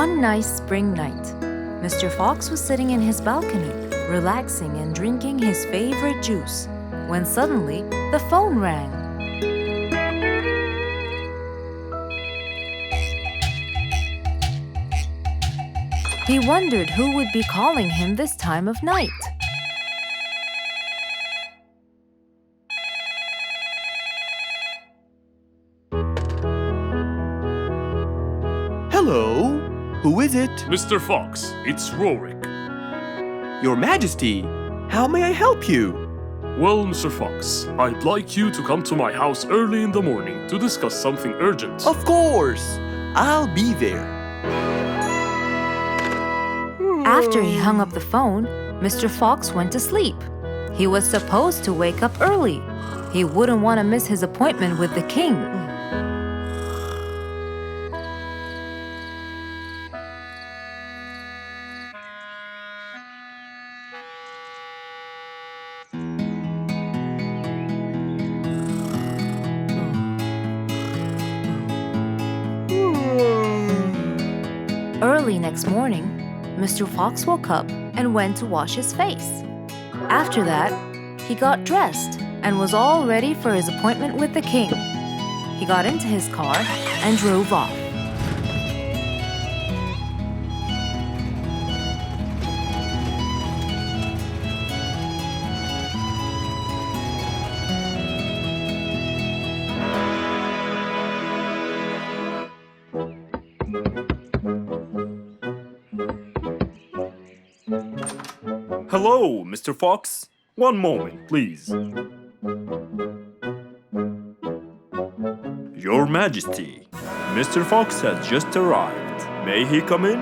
One nice spring night, Mr. Fox was sitting in his balcony, relaxing and drinking his favorite juice, when suddenly the phone rang. He wondered who would be calling him this time of night. Hello? Who is it? Mr. Fox, it's Rorik. Your Majesty, how may I help you? Well, Mr. Fox, I'd like you to come to my house early in the morning to discuss something urgent. Of course! I'll be there. After he hung up the phone, Mr. Fox went to sleep. He was supposed to wake up early. He wouldn't want to miss his appointment with the king. Early next morning, Mr. Fox woke up and went to wash his face. After that, he got dressed and was all ready for his appointment with the king. He got into his car and drove off. Hello, Mr. Fox. One moment, please. Your Majesty, Mr. Fox has just arrived. May he come in?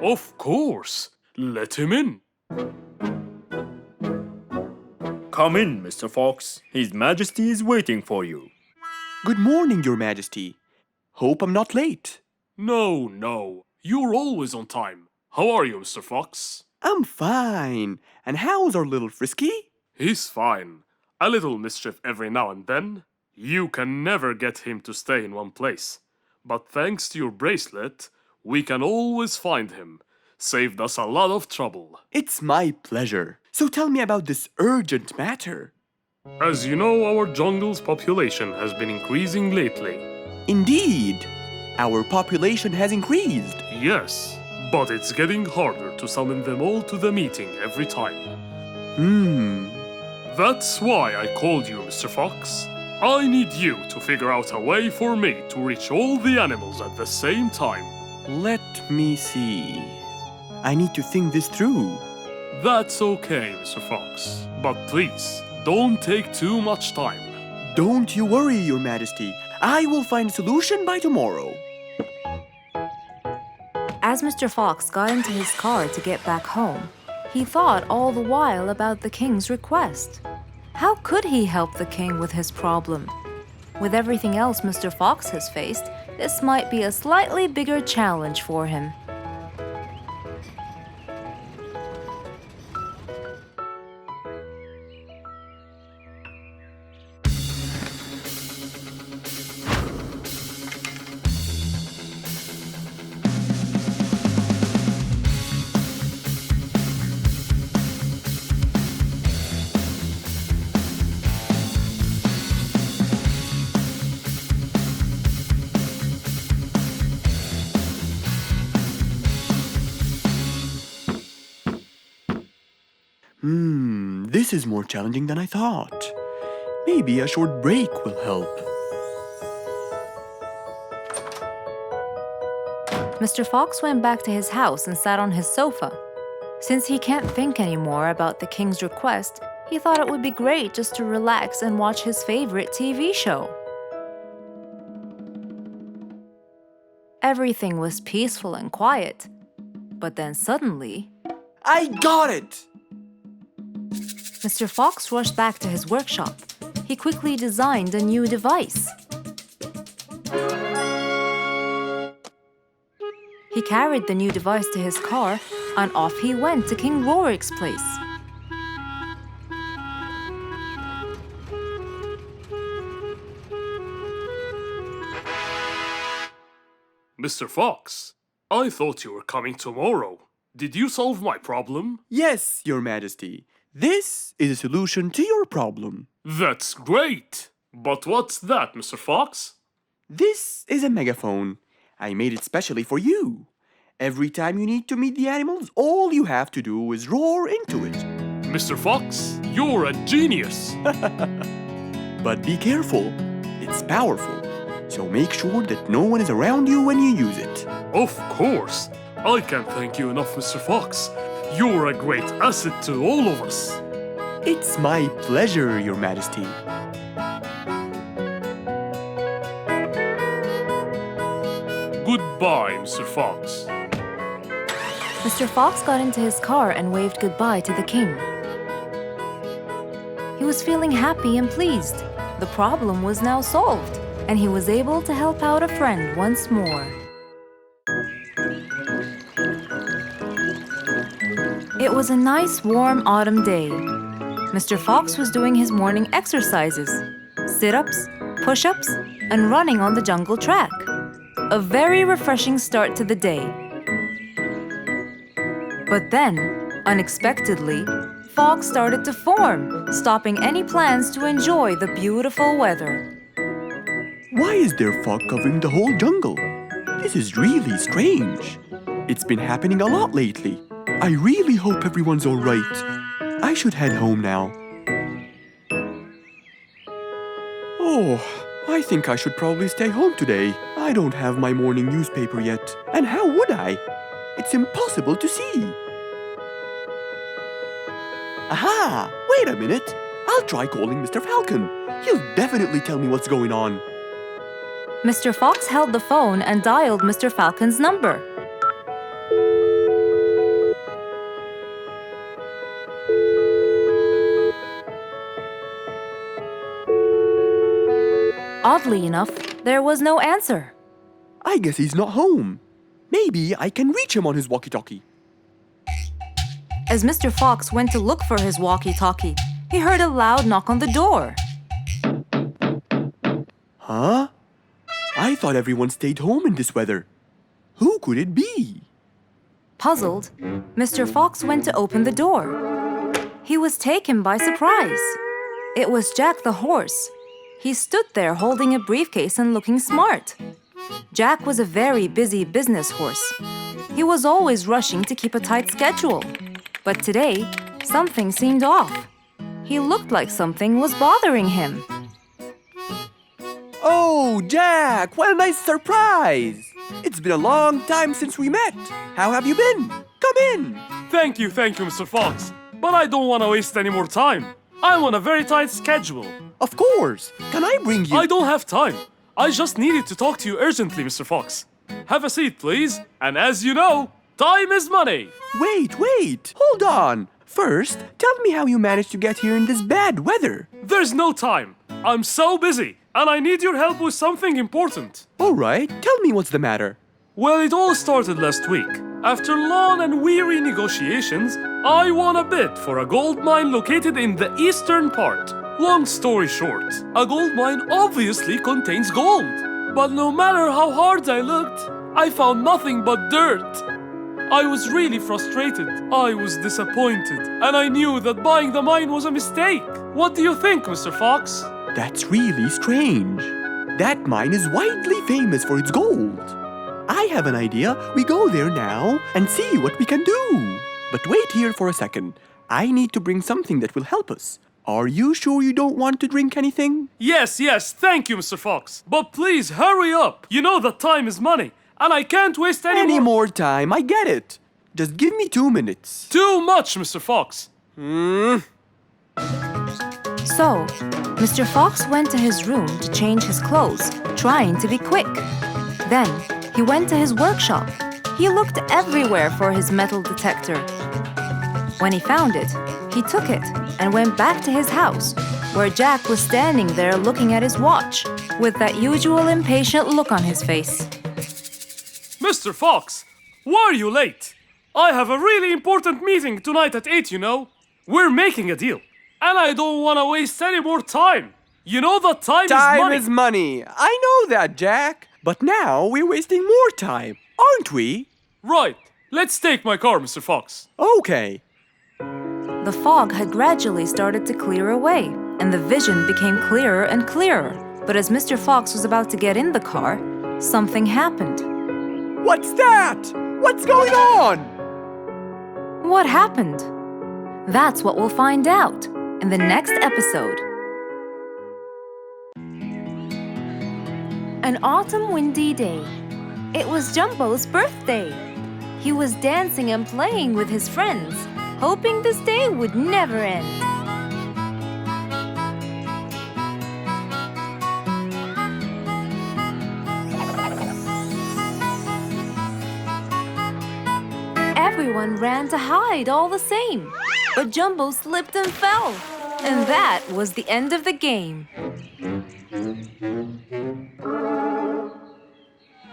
Of course. Let him in. Come in, Mr. Fox. His Majesty is waiting for you. Good morning, Your Majesty. Hope I'm not late. No. You're always on time. How are you, Mr. Fox? I'm fine. And how's our little Frisky? He's fine. A little mischief every now and then. You can never get him to stay in one place. But thanks to your bracelet, we can always find him. Saved us a lot of trouble. It's my pleasure. So tell me about this urgent matter. As you know, our jungle's population has been increasing lately. Indeed, our population has increased. Yes, but it's getting harder to summon them all to the meeting every time. That's why I called you, Mr. Fox. I need you to figure out a way for me to reach all the animals at the same time. Let me see. I need to think this through. That's okay, Mr. Fox. But please, don't take too much time. Don't you worry, Your Majesty. I will find a solution by tomorrow. As Mr. Fox got into his car to get back home, he thought all the while about the king's request. How could he help the king with his problem? With everything else Mr. Fox has faced, this might be a slightly bigger challenge for him. This is more challenging than I thought. Maybe a short break will help. Mr. Fox went back to his house and sat on his sofa. Since he can't think anymore about the king's request, he thought it would be great just to relax and watch his favorite TV show. Everything was peaceful and quiet. But then suddenly, I got it! Mr. Fox rushed back to his workshop. He quickly designed a new device. He carried the new device to his car, and off he went to King Rorik's place. Mr. Fox, I thought you were coming tomorrow. Did you solve my problem? Yes, Your Majesty. This is a solution to your problem. That's great! But what's that, Mr. Fox? This is a megaphone. I made it specially for you. Every time you need to meet the animals, all you have to do is roar into it. Mr. Fox, you're a genius! But be careful. It's powerful. So make sure that no one is around you when you use it. Of course! I can't thank you enough, Mr. Fox. You're a great asset to all of us. It's my pleasure, Your Majesty. Goodbye, Mr. Fox. Mr. Fox got into his car and waved goodbye to the king. He was feeling happy and pleased. The problem was now solved, and he was able to help out a friend once more. It was a nice warm autumn day. Mr. Fox was doing his morning exercises, sit-ups, push-ups, and running on the jungle track. A very refreshing start to the day. But then, unexpectedly, fog started to form, stopping any plans to enjoy the beautiful weather. Why is there fog covering the whole jungle? This is really strange. It's been happening a lot lately. I really hope everyone's all right. I should head home now. Oh, I think I should probably stay home today. I don't have my morning newspaper yet. And how would I? It's impossible to see. Aha! Wait a minute. I'll try calling Mr. Falcon. He'll definitely tell me what's going on. Mr. Fox held the phone and dialed Mr. Falcon's number. Oddly enough, there was no answer. I guess he's not home. Maybe I can reach him on his walkie-talkie. As Mr. Fox went to look for his walkie-talkie, he heard a loud knock on the door. Huh? I thought everyone stayed home in this weather. Who could it be? Puzzled, Mr. Fox went to open the door. He was taken by surprise. It was Jack the horse. He stood there holding a briefcase and looking smart. Jack was a very busy business horse. He was always rushing to keep a tight schedule. But today, something seemed off. He looked like something was bothering him. Oh, Jack, what a nice surprise! It's been a long time since we met. How have you been? Come in. Thank you, Mr. Fox. But I don't want to waste any more time. I'm on a very tight schedule. Of course. Can I bring you... I don't have time. I just needed to talk to you urgently, Mr. Fox. Have a seat, please. And as you know, time is money. Wait. Hold on. First, tell me how you managed to get here in this bad weather. There's no time. I'm so busy, and I need your help with something important. All right, tell me what's the matter. Well, it all started last week. After long and weary negotiations, I won a bid for a gold mine located in the eastern part. Long story short, a gold mine obviously contains gold. But no matter how hard I looked, I found nothing but dirt. I was really frustrated. I was disappointed, and I knew that buying the mine was a mistake. What do you think, Mr. Fox? That's really strange. That mine is widely famous for its gold. I have an idea. We go there now and see what we can do. But wait here for a second. I need to bring something that will help us. Are you sure you don't want to drink anything? Yes, thank you, Mr. Fox. But please, hurry up. You know that time is money, and I can't waste any more time. I get it. Just give me 2 minutes. Too much, Mr. Fox. So, Mr. Fox went to his room to change his clothes, trying to be quick. Then, he went to his workshop. He looked everywhere for his metal detector. When he found it, he took it and went back to his house, where Jack was standing there looking at his watch, with that usual impatient look on his face. Mr. Fox, why are you late? I have a really important meeting tonight at 8, you know. We're making a deal, and I don't want to waste any more time. You know that time is money. Time is money. I know that, Jack. But now we're wasting more time, aren't we? Right. Let's take my car, Mr. Fox. Okay. The fog had gradually started to clear away, and the vision became clearer and clearer. But as Mr. Fox was about to get in the car, something happened. What's that? What's going on? What happened? That's what we'll find out in the next episode. An autumn windy day. It was Jumbo's birthday. He was dancing and playing with his friends, hoping this day would never end. Everyone ran to hide all the same, but Jumbo slipped and fell. And that was the end of the game.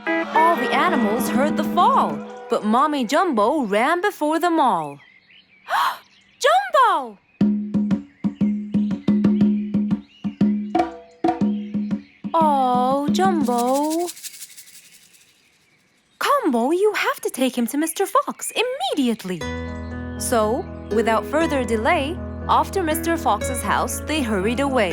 All the animals heard the fall, but Mommy Jumbo ran before them all. Jumbo! Oh, Jumbo. Combo, you have to take him to Mr. Fox immediately. So, without further delay, off to Mr. Fox's house they hurried away.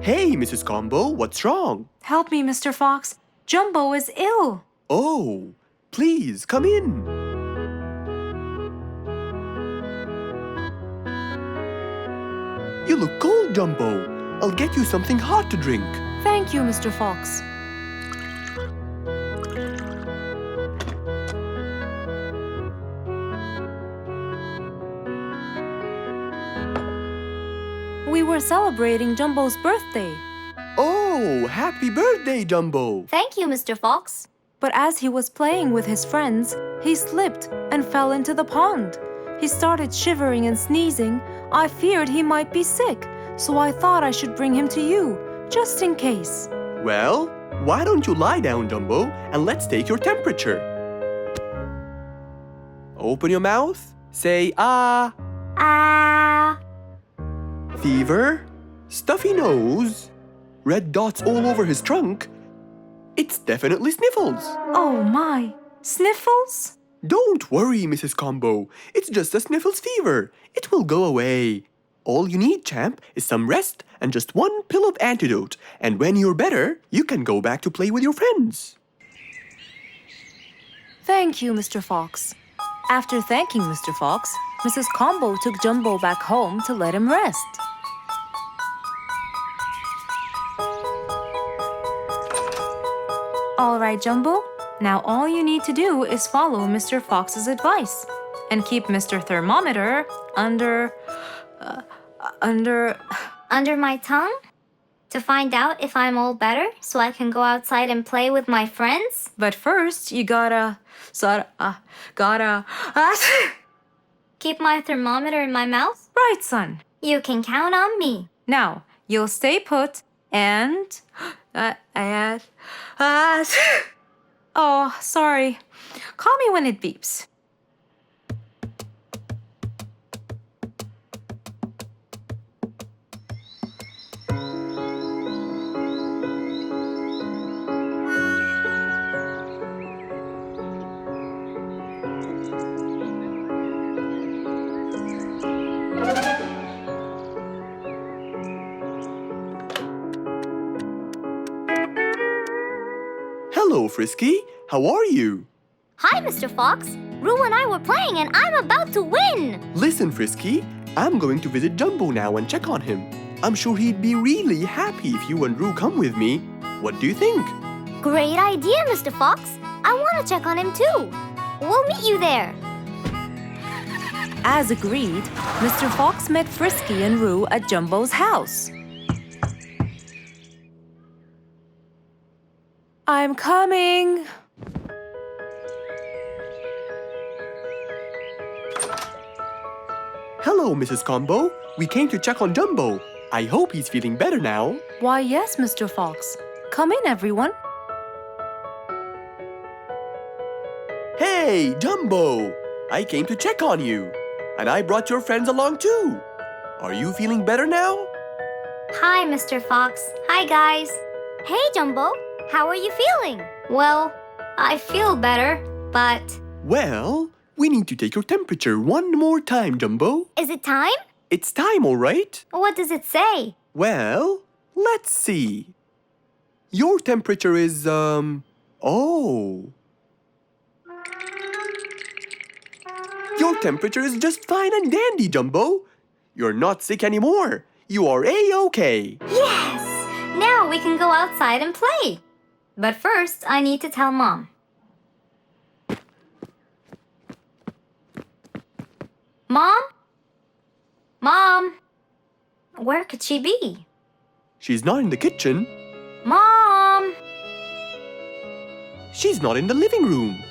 Hey, Mrs. Combo, what's wrong? Help me, Mr. Fox. Jumbo is ill. Oh, please, come in. You look cold, Jumbo. I'll get you something hot to drink. Thank you, Mr. Fox. We were celebrating Jumbo's birthday. Oh, happy birthday, Jumbo. Thank you, Mr. Fox. But as he was playing with his friends, he slipped and fell into the pond. He started shivering and sneezing. I feared he might be sick, so I thought I should bring him to you, just in case. Well, why don't you lie down, Jumbo, and let's take your temperature. Open your mouth. Say ah. Ah. Fever, stuffy nose, red dots all over his trunk. It's definitely sniffles. Oh my, sniffles? Don't worry, Mrs. Combo. It's just a sniffles fever. It will go away. All you need, champ, is some rest and just one pill of antidote. And when you're better, you can go back to play with your friends. Thank you, Mr. Fox. After thanking Mr. Fox, Mrs. Combo took Jumbo back home to let him rest. All right, Jumbo. Now all you need to do is follow Mr. Fox's advice and keep Mr. Thermometer under Under my tongue? To find out if I'm all better so I can go outside and play with my friends? But first, you gotta Keep my thermometer in my mouth? right, son. You can count on me. Now, you'll stay put and oh, sorry. Call me when it beeps. Hello, Frisky. How are you? Hi, Mr. Fox. Roo and I were playing and I'm about to win. Listen, Frisky. I'm going to visit Jumbo now and check on him. I'm sure he'd be really happy if you and Roo come with me. What do you think? Great idea, Mr. Fox. I want to check on him too. We'll meet you there. As agreed, Mr. Fox met Frisky and Roo at Jumbo's house. I'm coming. Hello, Mrs. Combo. We came to check on Jumbo. I hope he's feeling better now. Why, yes, Mr. Fox. Come in, everyone. Hey, Jumbo! I came to check on you. And I brought your friends along too. Are you feeling better now? Hi, Mr. Fox. Hi, guys. Hey, Jumbo. How are you feeling? Well, I feel better, but... Well, we need to take your temperature one more time, Jumbo. Is it time? It's time, all right? What does it say? Well, let's see. Your temperature is, oh. Your temperature is just fine and dandy, Jumbo. You're not sick anymore. You are A-OK. Yes! Now we can go outside and play. But first, I need to tell Mom. Mom? Mom? Where could she be? She's not in the kitchen. Mom! She's not in the living room.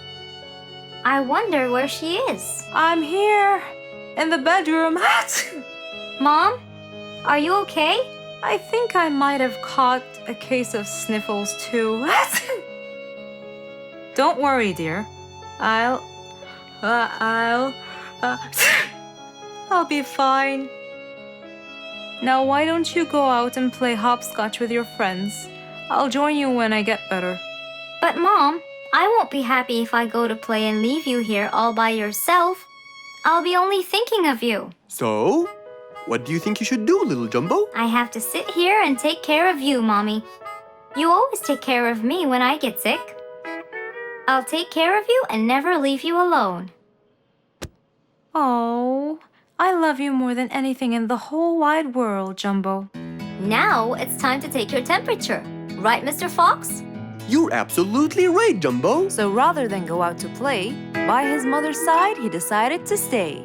I wonder where she is. I'm here in the bedroom. Mom? Are you okay? I think I might have caught a case of sniffles too. Don't worry, dear. I'll be fine. Now why don't you go out and play hopscotch with your friends? I'll join you when I get better. But Mom, I won't be happy if I go to play and leave you here all by yourself. I'll be only thinking of you. So, what do you think you should do, little Jumbo? I have to sit here and take care of you, Mommy. You always take care of me when I get sick. I'll take care of you and never leave you alone. Oh, I love you more than anything in the whole wide world, Jumbo. Now it's time to take your temperature. Right, Mr. Fox? You're absolutely right, Jumbo. So rather than go out to play, by his mother's side, he decided to stay.